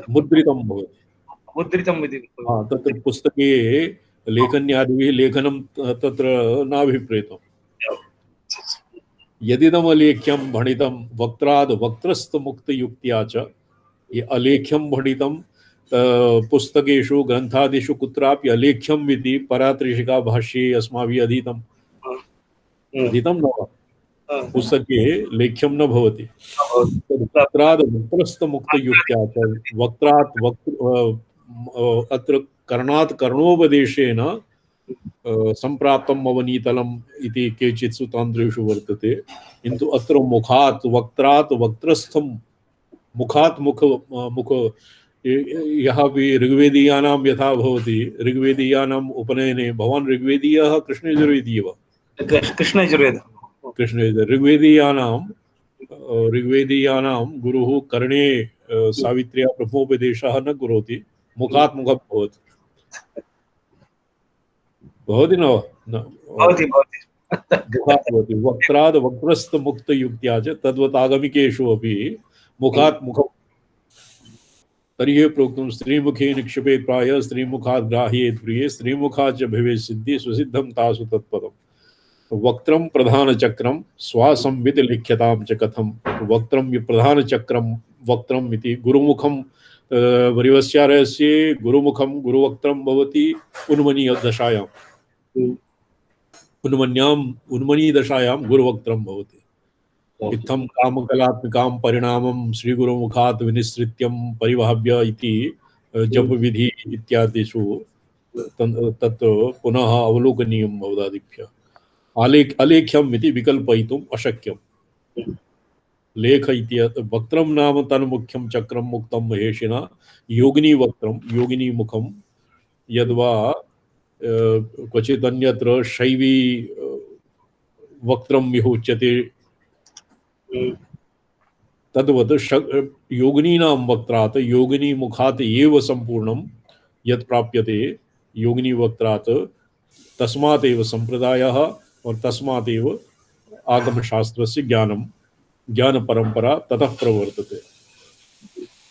मुद्रितं भवति। मुद्रितम् इति तत्र पुस्तके लेखन्यादिभिः लेखनं तत्र नाभिप्रेतम्। यदिदम् अलेख्यं भणितं वक्त्राद् वक्त्रस्थमुक्तयुक्त्या च, ये अलेख्यं भणितं पुस्तकेषु ग्रन्थादिषु कुत्रापि अलेख्यम् इति परात्रिशिका भाष्ये अस्माभिः अधीतम्। अधीतं न वा? पुस्तके लेख्यं न भवति। वक्त्राद् वक्त्रस्थमुक्तयुक्त्या च, वक्त्रात् अत्र कर्णात् कर्णोपदेशेन संप्राप्तम् अवनीतलम् इति केचित् सूत्रान्तरेषु वर्तते, किन्तु अत्र मुखात् वक्त्रात् वक्त्रस्थं मुखात् मुख यः अपि ऋग्वेदीयानां यथा भवति, ऋग्वेदीयानाम् उपनयने भवान् ऋग्वेदीयः कृष्णयजुर्वेदी वा? कृष्णयजुर्वेद ऋग्वेदीयानां गुरुः कर्णे सावित्र्या ब्रह्मोपदेशः न करोति, मुखात् मुखं भवति। भवति न मुखात् भवति। वक्त्राद् वक्त्रस्थमुक्तयुक्त्या च तद्वत् आगमिकेषु अपि मुखात् मुखम्। तर्हि प्रोक्तं स्त्रीमुखे निक्षेपेत् प्रायः स्त्रीमुखात् ग्राह्येत् प्रिये स्त्रीमुखात् च भवेत् सिद्धि स्वसिद्धं तासु तत्पदम्। वक्त्रं प्रधानचक्रं स्वासंवित लिख्यतां च कथं। वक्त्रं प्रधानचक्रं वक्त्रम् इति गुरुमुखं वरिवस्यारस्य गुरुमुखं गुरुवक्त्रं भवति उन्मनीयदशायाम्। उन्मनीदशायां गुरुवक्त्रं भवति। इत्थं कामकलात्मिकां परिणामं श्रीगुरुमुखात् विनिसृत्यं परिभाव्य इति जप विधि इत्यादिषु तत् पुनः अवलोकनीयं भवदादिभ्यः। अलेख्यम् इति विकल्पयितुम् अशक्यम्। लेख इति वक्त्रं नाम तन्मुख्यं चक्रं मुक्तं महेशिना योगिनी वक्त्रं योगिनी मुखं यद्वा क्वचित् अन्यत्र शैवी वक्त्रं यः उच्यते तद्वत् योगिनीनां वक्त्रात् योगिनी मुखात् एव सम्पूर्णं यत् प्राप्यते योगिनी वक्त्रात् तस्मात् एव संप्रदायः और तस्मात् एव आगमशास्त्रस्य ज्ञान परंपरा ततः प्रवर्तते।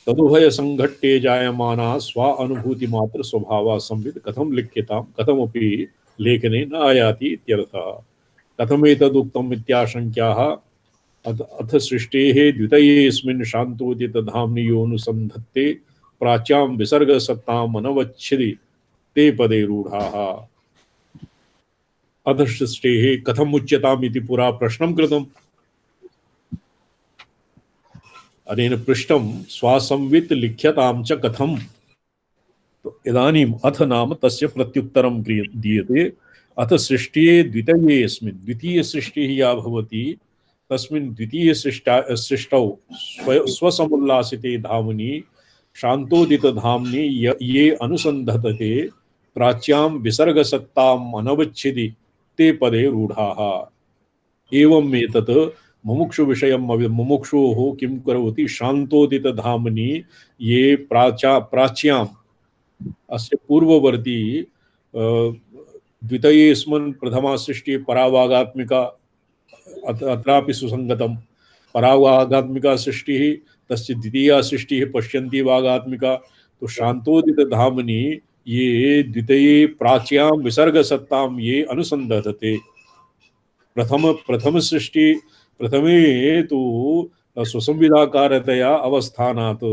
तदुभय संघट्टे जायमाना स्वा अनुभूति मात्र स्वभावा संविद कथम लिख्यतां कथमपि लेखने न आयाति इत्यर्थः। कथमेतदुक्तम् इत्याशंक्याः अथ सृष्टेः द्वितयेऽस्मिन् शान्तोदित धाम्नि योऽनुसन्धत्ते प्राच्यां विसर्गसत्ताम् अनवच्छिदि ते पदे रूढाः। अथ सृष्टेः कथम् उच्यताम् इति पुरा प्रश्नं कृतम्। अनेन पृष्टं स्वासंवित लिख्यतां च कथम्। तो इदानीम् अथ नाम तस्य प्रत्युत्तरं दीयते। अथ सृष्टिये द्वितीयेऽस्मिन् द्वितीय सृष्टिः या भवति तस्मिन् द्वितीय सृष्टौ स्वसमुल्लासिते धामनि शान्तोदित धामनि ये अनुसन्धतते प्राच्यां विसर्गसत्ताम् अनवच्छिदि ते पदे रूढाः। एवम् एतत् मुमुक्षु विषयम् मुमुक्षोः किं करोति शान्तोदित धामनि ये प्राच्याम् अस्य पूर्ववर्ती द्वितीयेऽस्मिन् प्रथमा सृष्टि परावागात्मिका अत्रापि सुसंगतम्। परावागात्मिका सृष्टिः तस्य द्वितीया सृष्टिः पश्यन्ति वागात्मिका। तो शान्तोदित धामनि ये द्वितीये प्राच्यां विसर्गसत्तां ये अनुसन्धते प्रथम सृष्टि प्रथमे तु स्वसंविदाकारतया अवस्थानात्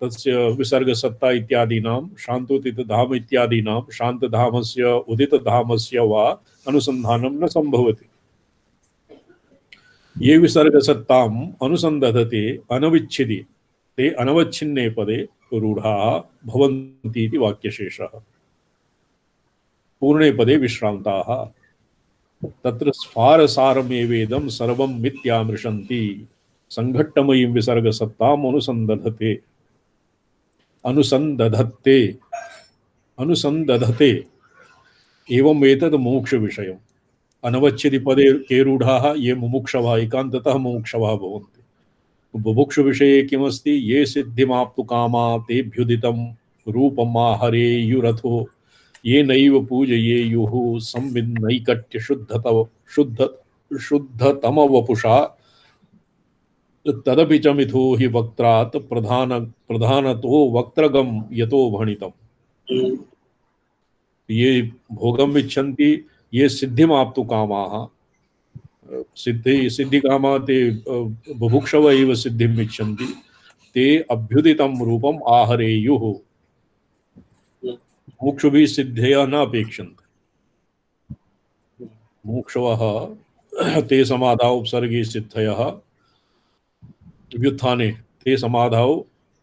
तस्य विसर्गसत्ता इत्यादीनां शान्तोदित धाम इत्यादीनां शान्तधामस्य उदितधामस्य वा अनुसन्धानं न संभवति। ये विसर्गसत्ताम् अनुसन्धते अनविच्छिदि ते अनवच्छिन्ने पदे रूढाः भवन्ति इति वाक्यशेषः। पूर्णे पदे विश्रान्ताः। तत्र स्फारसारमेवेदं सर्वं मिथ्यामृशन्ति संघट्टमयीं विसर्गसत्ताम् अनुसन्धते। अनुसंदधत्ते अनुसंदधते एवं एतद् मोक्ष विषयम् अनवच्छेदि पदे के रूढ़ाः ये मुमुक्षवः एकान्ततः मुमुक्षवः भवन्ति। बुभुक्षु विषये किमस्ति? ये सिद्धिमाप्तु कामा तेभ्युदितं रूपमाहरेयुरथो ये नैव पूजयेयुः संविन्नैकट्य शुद्धतम वपुषा तदपि च मिथो हि वक्त्रात् प्रधानतो वक्त्रगम यतो भणितम्। ये भोगम इच्छन्ति ये सिद्धिमाप्तु कामाः सिद्धि कामा ते बुभुक्षव एव सिद्धिम् इच्छन्ति ते अभ्युदितं रूपम आहरेयुः। मुमुक्षुभिः सिद्धयः न अपेक्षन्ते। मुमुक्षवः ते समाधाव उपसर्गे सिद्धयः व्युत्थाने ते समाधाव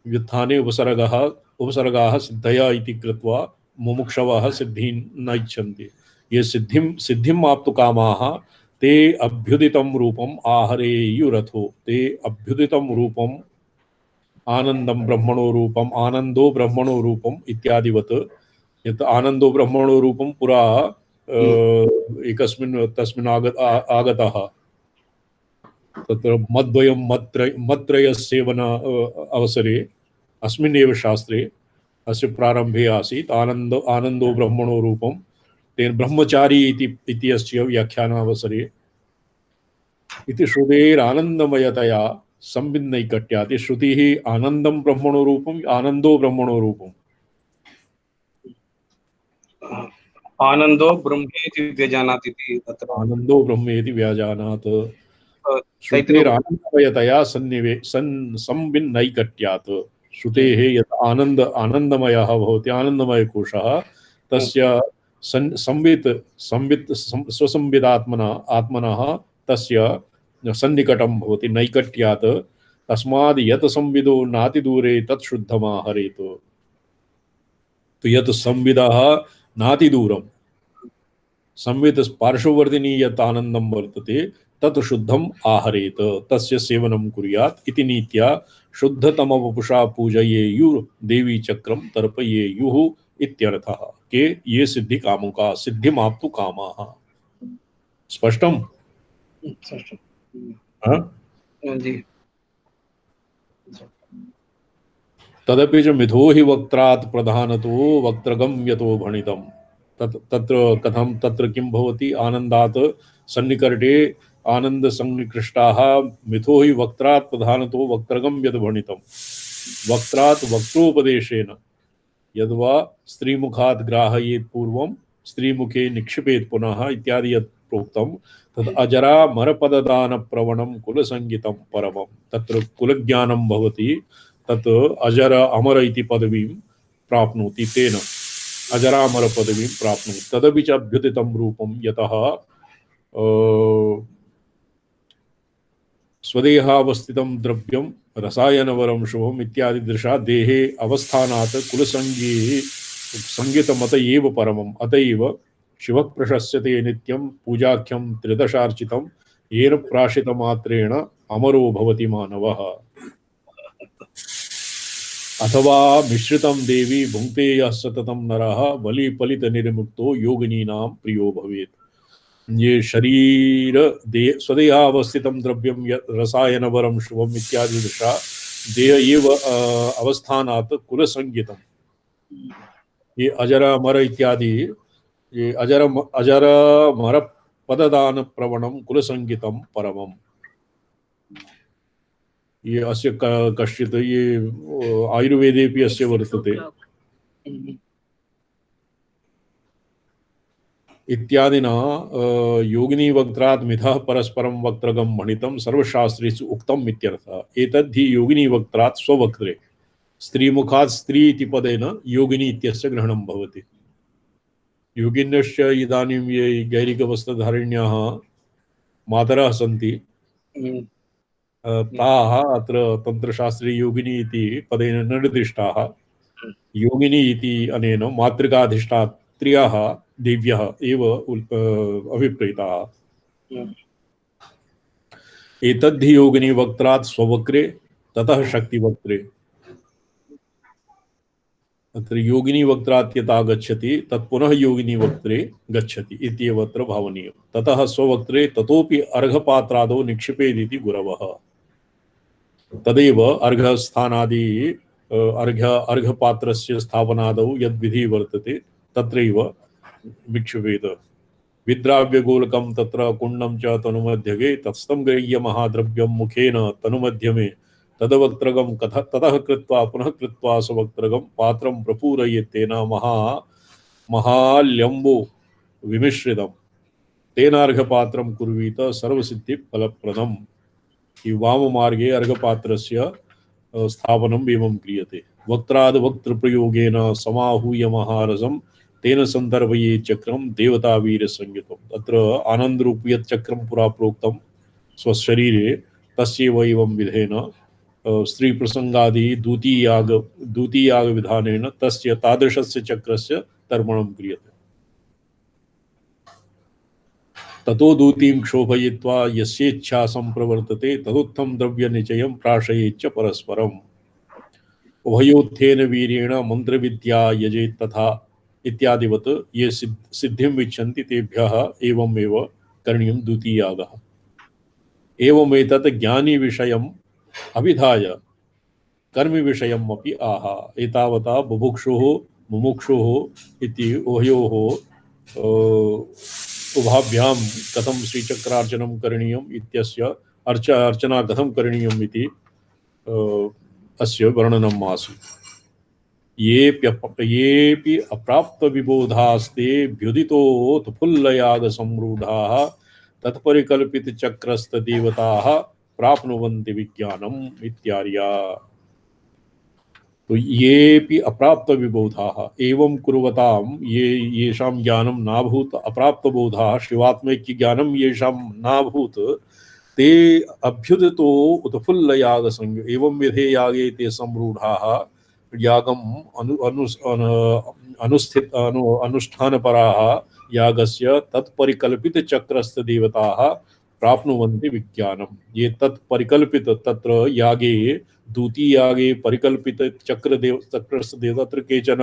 व्युत्थाने उपसर्गाः सिद्धया इति कृत्वा मुमुक्षवः सिद्धिं न इच्छन्ति। ये सिद्धिम् आप्तु कामाः ते अभ्युदितं रूपम् आहरेयुरथो ते अभ्युदितं रूपम् आनंदं ब्रह्मणो रूपम् आनंदो ब्रह्मणो रूपम् इत्यादिवत् यत् आनंदो ब्रह्मणो रूपं पुरा एकस्मिन् तस्मिन् आगतः तत्र मद्वयं मत्त्रयसेवन अवसरे अस्मिन्नेव शास्त्रे अस्य प्रारम्भे आसीत् आनंदो ब्रह्मणो रूपं तेन ब्रह्मचारी इति अस्य व्याख्यानावसरे इति श्रुतेरानन्दमयतया संविन्नैकट्यात् श्रुतिः आनंदं ब्रह्मणो रूपम् आनंदो ब्रह्मणो रूपम् आनंदो ब्रह्मेति व्यजानाति इति तत्र आनंदो ब्रह्मेति व्याजानात् श्रुतेरानन्दमयतया संविन्नैकट्यात् श्रुतेः यत् आनन्दमयः भवति आनन्दमयकोशः तस्य संवित् स्वसंविदात्मनः तस्य सन्निकटं भवति नैकट्यात् तस्माद् यत् संविदो नातिदूरे तत् शुद्धमाहरेत्। तो यत् संविदः नातिदूरं संवित् पार्श्ववर्तिनी यत् आनन्दं वर्तते तत् शुद्धम् आहरेत् तस्य सेवनं कुर्यात् इति नीत्या शुद्धतमवपुषा पूजयेयुः देवी चक्रं तर्पयेयुः इत्यर्थः के ये सिद्धि कामुका सिद्धिमाप्तु कामाः। स्पष्टम्? हाँ? तदपि च मिथो हि वक्त्रात् प्रधानतो वक्त्रगम यतो भणितम्। तत्र कथं तत्र किं भवति? आनन्दात् सन्निकटे आनंद सन्निकृष्टाः मिथो हि वक्त्रात् प्रधानतो वक्त्रगम यत् भणितम्। वक्त्रात् वक्त्रोपदेशेन यद्वा स्त्रीमुखात् ग्राहयेत् पूर्वं स्त्रीमुखे निक्षिपेत् पुनः इत्यादि यत् प्रोक्तं तद् अजरामरपददान प्रवणं कुलसंगीतं परमं। तत्र कुलज्ञानं भवति तत् अजर अमर इति पदवीं प्राप्नोति तेन अजरामर पदवीं प्राप्नोति। तदपि च अभ्युदितं रूपं यतः स्वदेहावस्थितं द्रव्यं रसायनवरं शुभम् इत्यादि दृशा देहे अवस्थानात् कुलसंगी संगीतमत एव परमम्। अतएव शिवः प्रशस्यते नित्यं पूजाख्यं त्रिदशार्चितं येन प्राशितमात्रेण अमरो भवति मानवः। अथवा मिश्रितं देवी भुङ्क्ते यः सततं नरः बलिपलितनिर्मुक्तो योगिनीनां प्रियो भवेत्। ये शरीर स्वदेहावस्थितं द्रव्यं रसायनवरं शुभम् इत्यादि दृशा देह एव अवस्थानात् कुलसंगीतं ये अजर अमर इत्यादि ये अजर पददान प्रवणं कुलसंगीतं परमम्। ये अस्य कश्चित् ये आयुर्वेदेपि अस्य वर्तते इत्यादिना योगिनी वक्त्रात् मिथः परस्परं वक्त्रगम भणितं सर्वशास्त्रेषु उक्तम् इत्यर्थः। एतद्धि योगिनी वक्त्रात् स्ववक्त्रे स्त्रीमुखात् स्त्री इति पदेन योगिनी इत्यस्य ग्रहणं भवति। योगिन्यश्च इदानीं ये गैरिकवस्त्रधारिण्याः मातरः सन्ति ताः अत्र तन्त्रशास्त्रे योगिनी इति पदेन न निर्दिष्टाः। योगिनी इति अनेन मातृकाधिष्ठात्र्याः देव्यः एव अभिप्रेताः। एतद्धि योगिनी वक्त्रात् स्ववक्त्रे ततः शक्तिवक्त्रे। अत्र योगिनी वक्त्रात्यता गच्छति तत्पुनः योगिनी वक्त्रे गच्छति इत्येवत्र भावनीयं। ततः स्ववक्त्रे ततोपि अर्घपात्रादौ निक्षिपेदिति गुरवः। तदेव अर्घस्थानादि अर्घपात्रस्य स्थापनादौ यद्विधि वर्तते तत्रैव निक्षिपेत्। विद्राव्यगोलकं तत्र कुण्डं च तनुमध्यगे तत्स्थं गृह्य महाद्रव्यं मुखेन तनुमध्यमे तदवक्त्रगं ततः कृत्वा पुनः कृत्वा सवक्त्रगं पात्रं प्रपूरयेत्तेन महाल्यम्बो विमिश्रितं तेन अर्घपात्रं कुर्वीत सर्वसिद्धिफलप्रदम्। वाममार्गे अर्घपात्रस्य स्थापनम् एवं क्रियते। वक्त्राद् वक्त्रप्रयोगेन समाहूय महारसं तेन संदर्भये चक्रम देवतावीर संयुतम्। अत्र आनन्दरूपी यत् चक्रं पुरा प्रोक्तं स्वशरीरे तस्यैव एवं विधेन स्त्री प्रसंगादि दूतीयाग विधानेन तस्य तादृशस्य चक्रस्य तर्पणं क्रियते। ततो दूतीं क्षोभयित्वा यस्येच्छा संप्रवर्तते तदुत्थं द्रव्यनिचयं प्राशयेच्च परस्परम्। उभयोत्थेन वीरेण मंत्रविद्या यजेत् तथा इत्यादिवत् ये सिद्धिं विच्छन्ति तेभ्यः एवमेव करणीयं द्वितीयागः। एवमेतत् ज्ञानी विषयम् अभिधाय कर्म विषयम् अपि आह। एतावता बुभुक्षुः मुमुक्षुः इति उभयोः उभाभ्यां कथं श्रीचक्रार्चनं करणीयम् इत्यस्य अर्चना कथं करणीयम् इति अस्य वर्णनम् आसीत्। येऽपि अप्राप्त विबोधास्ते भ्युदितोत्फुल्लयाग संरूढ़ाः तत्परिकल्पित चक्रस्थ देवताः प्राप्नुवन्ति विज्ञानम् इत्यार्या। तो येऽपि अप्राप्त विबोधाः एवं कुर्वतां येषां ज्ञानं नाभूत अप्राप्त बोधाः शिवात्मैक्य ज्ञानं येषां नाभूत ते अभ्युदितो उत्फुल्लयाग संयोग एवं विधे यागे ते संरूढ़ाः यागम अनुष्ठानपराः यागस्य तत्परिकल्पित चक्रस्थ देवताः प्राप्नुवन्ति विज्ञानम्। ये तत्परिकल्पित तत्र यागे द्वितीयागे परिकल्पित चक्रस्थ देवता केचन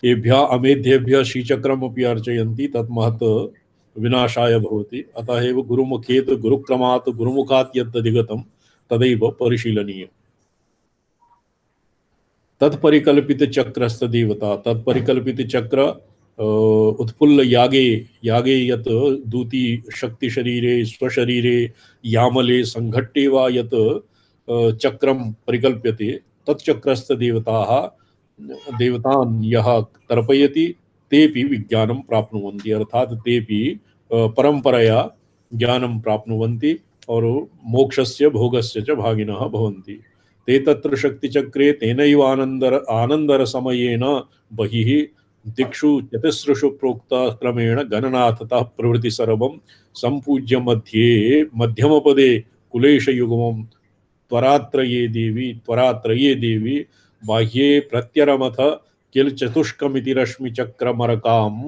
एभ्यः अमेध्येभ्यः श्रीचक्रमपि अर्चयन्ति तत्महत् विनाशाय भवति। अतः एव गुरुमुखेत गुरुक्रमात् गुरुमुखात् यद्धिगतं तदैव परिशीलनीयम्। तत्परिकल्पित चक्रस्थ देवता तत्परिकल्पित चक्र उत्फुल्ल यागे यत् दूती शक्ति शरीरे स्वशरीरे यामले संघट्टे वा यत् चक्रं परिकल्प्यते तच्चक्रस्थ देवतान् यः तर्पयति तेपि विज्ञानं प्राप्नुवन्ति। अर्थात तेपि परंपरया ज्ञानं प्राप्नुवन्ति और मोक्षस्य भोगस्य च भागिनः भवन्ति। ते तत्र शक्तिचक्रे तेनैव आनन्दरसमयेन बहिः दिक्षु चतुस्रुषु प्रोक्त क्रमेण गणनाथतः प्रवृत्ति सर्वं संपूज्य मध्ये मध्यमपदे कुलेशयुग्मं त्वरात्रये देवी बाह्ये प्रत्यरमथ किल चतुष्कमिति रश्मिचक्रमरकाम्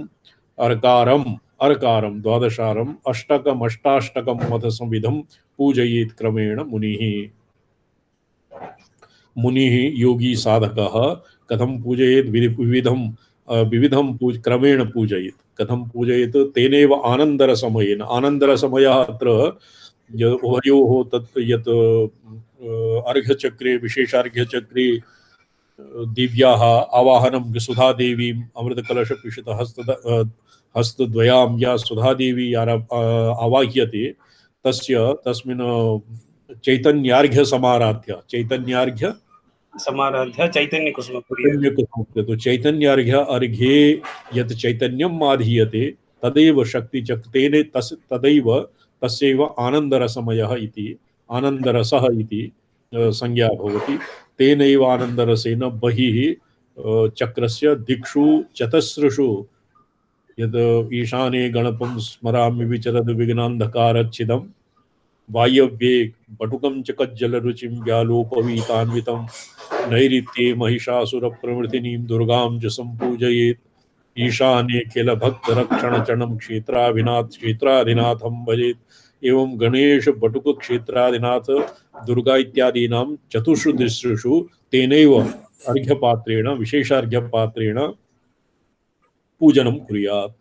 अर्कारं द्वादशारम् अष्टकमष्टाष्टकं मथ संविधं पूजयेत् क्रमेण मुनिः योगी साधकः कथं पूजयेत् विविधं क्रमेण पूजयेत्। कथं पूजयेत् तेनैव आनन्दरसमयेन आनन्दरसमयः अत्र उभयोः तत् यत् अर्घ्यचक्रे विशेषार्घ्यचक्रे दिव्याः आवाहनं सुधादेवीम् अमृतकलशपिषित हस्तद्वयां या सुधादेवी आवाह्यते तस्मिन् चैतन्यार्घ्य चैतन्यकुसुम तो चैतन्यार्घ्य अर्घ्ये यत् चैतन्यम् आधीयते तदेव शक्तिचक्रेण तदैव तस्यैव आनन्दरसमयः इति आनन्दरसः इति संज्ञा भवति। तेनैव आनन्दरसेन बहिः चक्रस्य दिक्षु चतस्रुषु यद् ईशाने गणपं स्मरामि विचरद विघ्नान्धकारच्छिदं वायव्ये बटुकं च कज्जलरुचिं व्यालोपवीतान्वितं नैऋत्ये महिषासुरप्रवृत्तिनीं दुर्गां च सम्पूजयेत्। ईशाने किल भक्तरक्षणचरणं क्षेत्राधिनाथं भजेत्। एवं गणेश बटुक क्षेत्राधिनाथ दुर्गा इत्यादीनां चतुर्षु तिसृषु तेनैव अर्घ्यपात्रेण विशेषार्घ्यपात्रेण पूजनं कुर्यात्।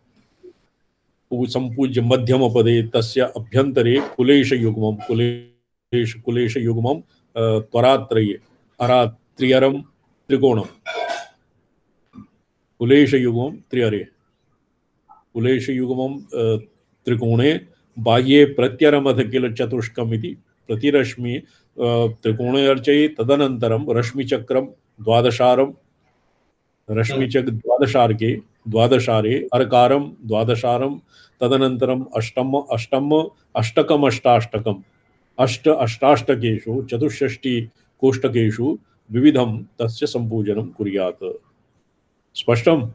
संपूज्य मध्यमपदे तस्य अभ्यन्तरे कुलेशयुग्मं कुलेशयुग्मं त्वरात्रये अरात्रियरं त्रिकोणं कुलेशयुग्मं त्रियरे कुलेशयुग्मं त्रिकोणे बाह्ये प्रत्यरमथ किल चतुष्कमिति प्रतिरश्मि त्रिकोणे अर्चये। तदनन्तरं रश्मिचक्रं द्वादशारं रश्मिचक्र द्वादशार्के द्वादशारे अर्कारं द्वादशारं तदनन्तरम् अष्टकम् अष्ट अष्टाष्टकेषु चतुष्षष्टि कोष्टकेषु विविधं तस्य संपूजनं कुर्यात्। स्पष्टं?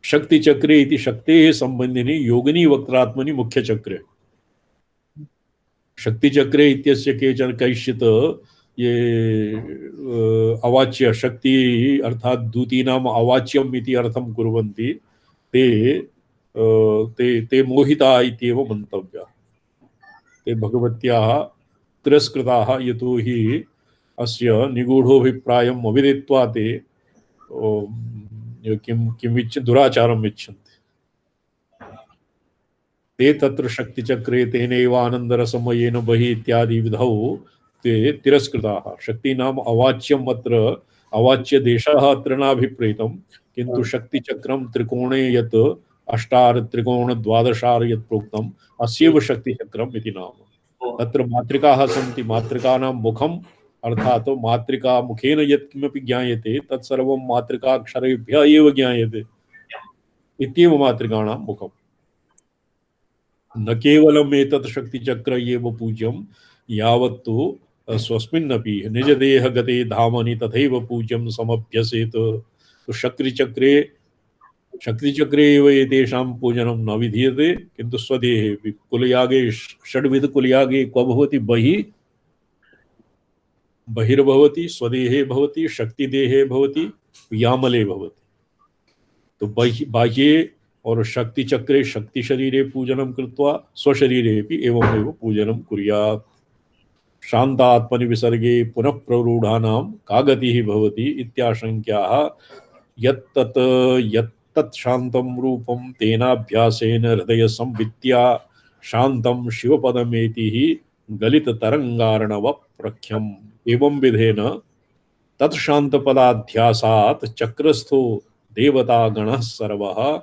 शक्तिचक्रे इति शक्तेः संबन्धिनि योगिनी वक्त्रात्मनि मुख्यचक्रे शक्तिचक्रे इत्यस्य केचन कैश्चित् ये अवाच्य शक्ति अर्थात दूतीनाम अवाच्यम इति अर्थं कुर्वन्ति ते मोहिता इत्येव मन्तव्या। ते भगवत्याः तिरस्कृताः यतो हि अस्य निगूढोऽभिप्रायम् अविदित्वा ते किम् दुराचारम् इच्छन्ति। ते तत्र शक्तिचक्रे तेनैव आनन्दरसमयेन बहिः इत्यादि विधौ ते तिरस्कृताः। शक्तीनाम अवाच्यम् अत्र अवाच्य देशः अत्र नाभिप्रेतं, किन्तु शक्तिचक्रं त्रिकोणे यत् अष्टार त्रिकोण द्वादशार यत् प्रोक्तम् अस्यैव शक्तिचक्रम् इति नाम। तत्र मातृकाः सन्ति, मातृकानां मुखम् अर्थात मातृका मुखेन यत् किमपि ज्ञायते तत्सर्वं मातृकाक्षरेभ्यः एव ज्ञायते इत्येव मातृकाणां मुखम्। न केवलम् एतत् शक्तिचक्र एव पूज्यं, यावत्तु स्वस्मिन्नपि निजदेहगते धामनि तथैव पूज्यं समभ्यसेत्। तो शक्तिचक्रे एव एतेषां पूजनं न विधीयते, किन्तु स्वदेहे कुलयागे षड्विध कुलयागे क्व भवति? बहिर्भवति, स्वदेहे भवति, शक्तिदेहे भवति, यामले भवति। तो बाह्ये और शक्तिचक्रे शक्ति शरीरे पूजनं कृत्वा स्वशरीरे अपि एवमेव पूजनं कुर्यात्। शान्तात्मनि विसर्गे पुनः प्ररूढानां का गतिः भवति इत्याशङ्क्याः यत्तत् शान्तं रूपं तेनाभ्यासेन हृदय संवित्या शान्तं शिवपदमेतिः गलिततरङ्गार्णव प्रख्यम्। एवं विधेन तत्शान्तपदाध्यासात् चक्रस्थो देवतागणः सर्वः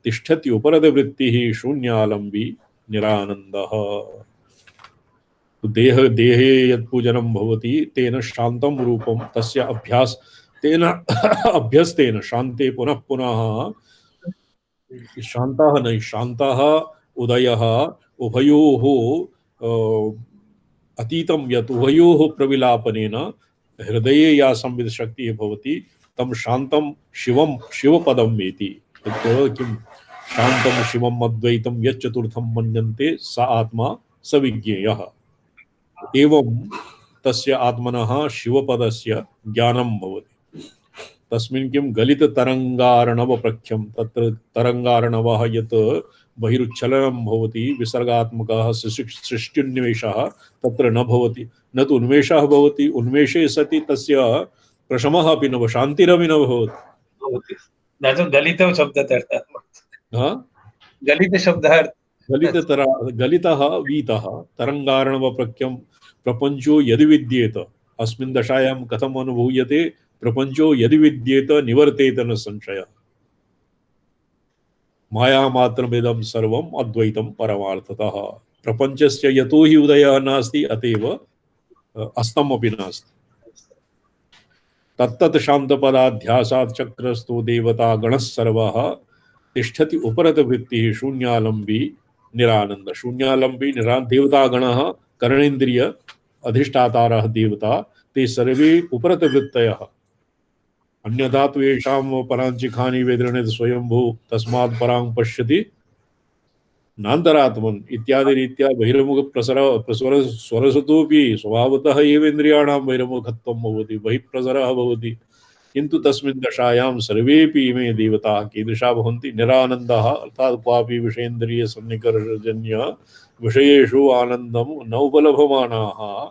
तिष्ठति उपरतवृत्तिः शून्यालम्बी निरानन्दः। देहे यत् पूजनं भवति तेन शान्तं रूपं तस्य अभ्यास तेन अभ्यस्तेन शान्ते पुनः पुनः शान्तः न शान्तः उदयः उभयोः अतीतं यत् उभयोः प्रविलापनेन हृदये या संविद शक्तिः भवति तं शान्तं शिवपदम् इति। किं शान्तं शिवम् अद्वैतं यच्चतुर्थं मन्यन्ते स आत्मा स विज्ञेयः। एवं तस्य आत्मनः शिवपदस्य ज्ञानं भवति। तस्मिन् किं गलिततरङ्गार्णव प्रख्यं, तत्र तरङ्गार्णवः यत् बहिरुच्छलनं भवति विसर्गात्मकः सृष्टिन्वेषः तत्र न भवति, न तु उन्मेषः भवति। उन्मेषे सति तस्य प्रशमः अपि न शान्तिरपि न भवति। गलितः शब्दः गलितः वीतः तरङ्गार्णव प्रख्यं प्रपञ्चो यदि विद्येत अस्मिन् दशायां कथम् अनुभूयते? प्रपञ्चो यदि विद्येत निवर्तेत न संशयः। मायामात्रमिदं सर्वम् अद्वैतं परमार्थतः। प्रपञ्चस्य यतो हि उदयः नास्ति अतएव अस्तमपि नास्ति। तत्तत् शान्तपदाध्यासात् चक्रस्थो देवता गणः सर्वः तिष्ठति उपरतवृत्तिः शून्यालम्बी निरानन्द। शून्यालम्बी देवतागणः कर्णेन्द्रिय अधिष्ठातारः देवता ते सर्वे उपरतवृत्तयः। अन्यथा तु येषां पराञ्चिखानि वेदृणेत स्वयंभू तस्मात् परां पश्यति नान्तरात्मन् इत्यादि रीत्या बहिर्मुख स्वरसतोपि स्वभावतः एव इन्द्रियाणां बहिर्मुखत्वं भवति, बहिःप्रसरः भवति। किंतु तस्मिन् दशायां सर्वेपि इमे देवताः कीदृशा भवन्ति? निरानन्दाः, अर्थात् क्वापि विषयेन्द्रिय सन्निकर्षजन्य विषयेषु आनन्दं न उपलभमानाः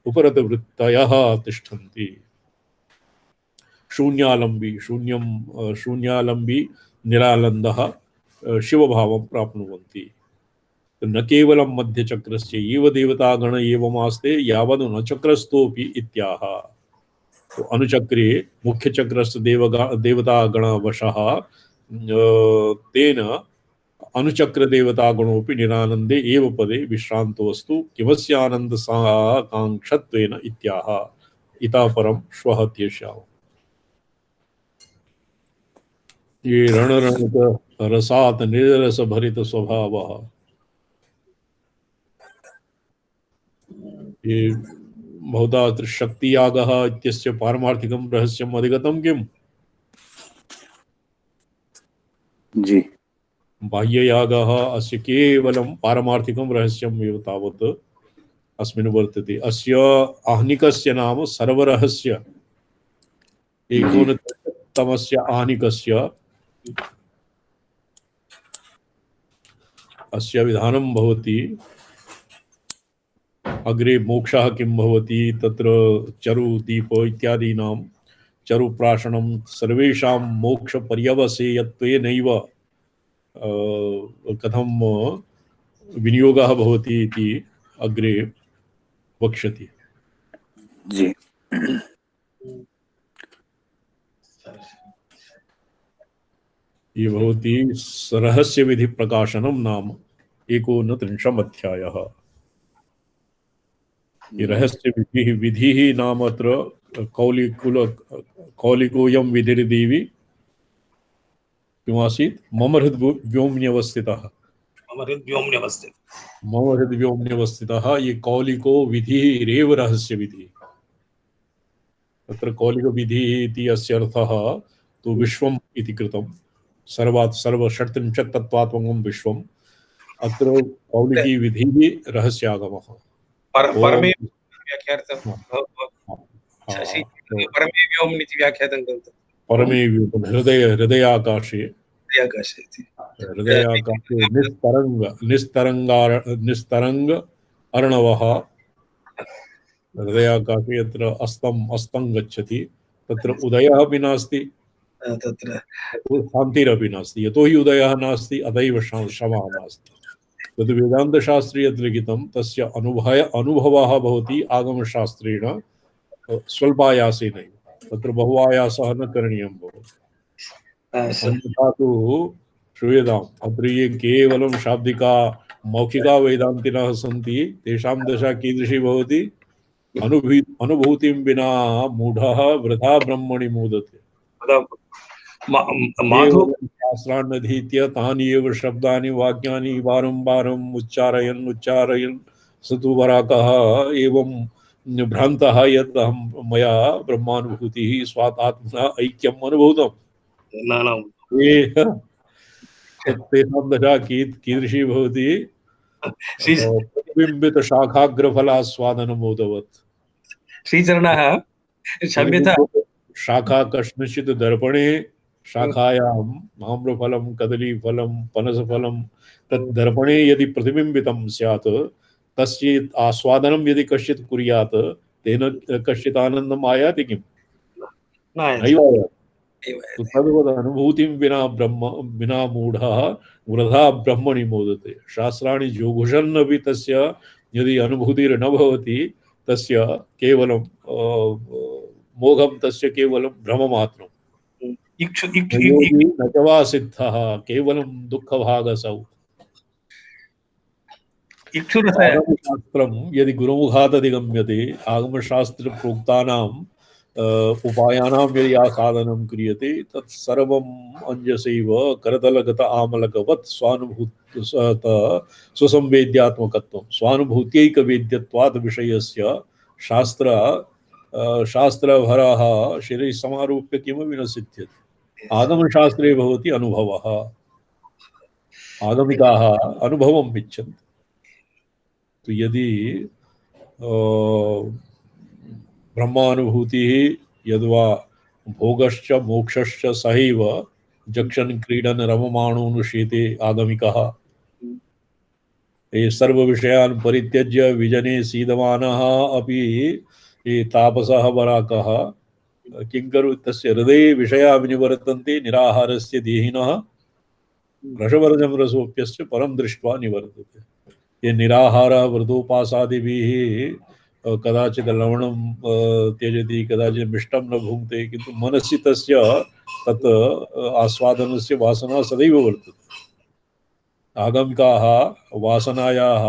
उपरतवृत्तयः तिष्ठन्ति। शून्यालम्बी, शून्यालम्बी निरानन्दः शिवभावं प्राप्नुवन्ति। न केवलं मध्यचक्रस्य एव देवतागण एवमास्ते यावद् न चक्रस्थोऽपि इत्याह। तो अनुचक्रे मुख्यचक्रस्य देवतागणवशः तेन अनुचक्र देवतागणोऽपि निरानन्दे एव पदे विश्रान्तोऽस्तु किमस्य आनन्दसाकाङ्क्षत्वेन इत्याह। इतः परं श्वः त्यजामः। ये रणरणित रसात् निरस भरित स्वभावः, ये बहुधा शक्ति यागः इत्यस्य पारमार्थिकं रहस्यम् अधिगतं किम्? जी। बाह्ययागः अस्य केवलं पारमार्थिकं रहस्यम् एव तावत् अस्मिन् वर्तते। अस्य आहनिकस्य नाम सर्वरहस्य 39तमस्य आहनिकस्य अस्य विधानं भवति। अग्रे मोक्षः किं भवति, तत्र चरुदीप इत्यादीनां चरुप्राशनं सर्वेषां मोक्षपर्यवसेयत्वेनैव कथं विनियोगः भवति इति अग्रे वक्ष्यति। जी। ये भवति रहस्यविधिप्रकाशनं नाम 39 अध्यायः। ये रहस्यविधिः विधिः नाम अत्र कौलिकोऽयं विधिर्देवी किमासीत्? मम हृद्व्योम्न्यवस्थितः। मम हृद्व्योम्न्यवस्थितः, ये कौलिको विधिरेव रहस्यविधिः। तत्र कौलिकविधिः इति अस्य अर्थः तु विश्वम् इति कृतं। सर्वात् सर्वषट्त्रिंशत् तत्त्वात्मकं विश्वम्। अत्र कौलिकी विधिः रहस्यागमः। परमे व्योम हृदयाकाशे निस्तरंग अर्णवः। हृदयाकाशे यत्र अस्तं गच्छति तत्र उदयः अपि नास्ति, तत्र शान्तिरपि नास्ति। यतो हि उदयः नास्ति अतैव शमः नास्ति। तद् वेदान्तशास्त्रे यत् लिखितं तस्य अनुभवः भवति आगमशास्त्रेण स्वल्पायासेनैव। तत्र बहु आयासः न करणीयः भवति। अन्यथा तु श्रूयताम् अत्र ये केवलं शाब्दिका मौखिका वेदान्तिनः सन्ति तेषां दशा कीदृशी भवति? अनुभूतिं विना मूढः वृथा ब्रह्मणि मोदते। शास्त्राण्यधीत्य तानि एव शब्दानि वाक्यानि वारं उच्चारयन् स तु वराकः एवं भ्रान्तः यत् अहं मया ब्रह्मानुभूतिः स्वात् आत्मना ऐक्यम् अनुभूतम्। तेषां दशा कीदृशी भवति? प्रतिबिम्बित शाखाग्रफलास्वादनमोदवत्। श्रीचरणः क्षम्यता। शाखा कस्मिंश्चित् दर्पणे शाखायाम् आम्रफलं कदलीफलं पनसफलं तत् दर्पणे यदि प्रतिबिम्बितं स्यात् तस्य आस्वादनं यदि कश्चित् कुर्यात् तेन कश्चित् आनन्दम् आयाति किम्? नैव आयाति। तद्वद् अनुभूतिं विना मूढः वृथा ब्रह्मणि मोदते। शास्त्राणि जोघुषन्नपि तस्य यदि अनुभूतिर्न भवति तस्य केवलं मोघं तस्य केवलं भ्रममात्रम्। न च वा सिद्धः केवलं दुःखभागसौ। आगमशास्त्रं यदि गुरुमुखात् अधिगम्यते आगमशास्त्रप्रोक्तानाम् उपायानां यदि आसाधनं क्रियते तत् सर्वम् अंजसैव करतलगत आमलकवत् स्वसंवेद्यात्मकत्वं स्वानुभूत्यैकवेद्यत्वात् विषयस्य शास्त्रभरः शिरः समारोप्य किमपि न सिद्ध्यति। आगमशास्त्रे भवति अनुभवः। आगमिकाः अनुभवम् इच्छन्ति। तो यदि ब्रह्मानुभूतिः यद्वा भोगश्च मोक्षश्च सहैव जक्षन् क्रीडन् रममाणोनुशीते आगमिकः। ये सर्व विषयान् परित्यज्य विजने सीदमानः अपि ये तापसः वराकः किंकरु तस्य हृदये विषया विनिवर्तन्ते निराहारस्य देहिनः रसवर्जं रसोप्यस्य परं दृष्ट्वा निवर्तते। ये निराहारः व्रतोपासादिभिः कदाचित् लवणं त्यजति, कदाचित् मिष्टं न भुङ्क्ते, किन्तु मनसि तस्य तत् आस्वादनस्य वासना सदैव वर्तते। आगमिकाः वासनायाः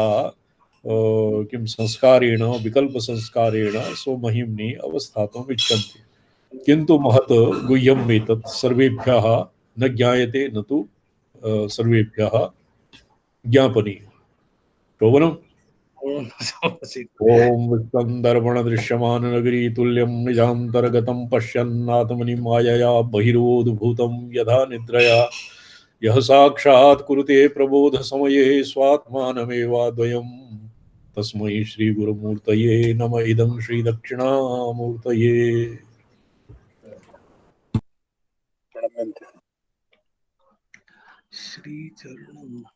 किं संस्कारेण विकल्पसंस्कारेण स्वमहिम्नि अवस्थातुम् इच्छन्ति, किन्तु महत् गुह्यम् एतत् सर्वेभ्यः न ज्ञायते, न तु सर्वेभ्यः ज्ञापनीयम्। शोभनम्। ओम विस्कन्दर्पण दृश्यमान नगरी तुल्यं निजान्तर्गतं पश्यन्नात्मनि मायया बहिरोद्भूतं यथा निद्रया यः साक्षात् कुरुते प्रबोध समये स्वात्मानमेवाद्वयम् तस्मै श्री गुरुमूर्तये नमः। इदं श्री दक्षिणामूर्तये। श्री चरणम्।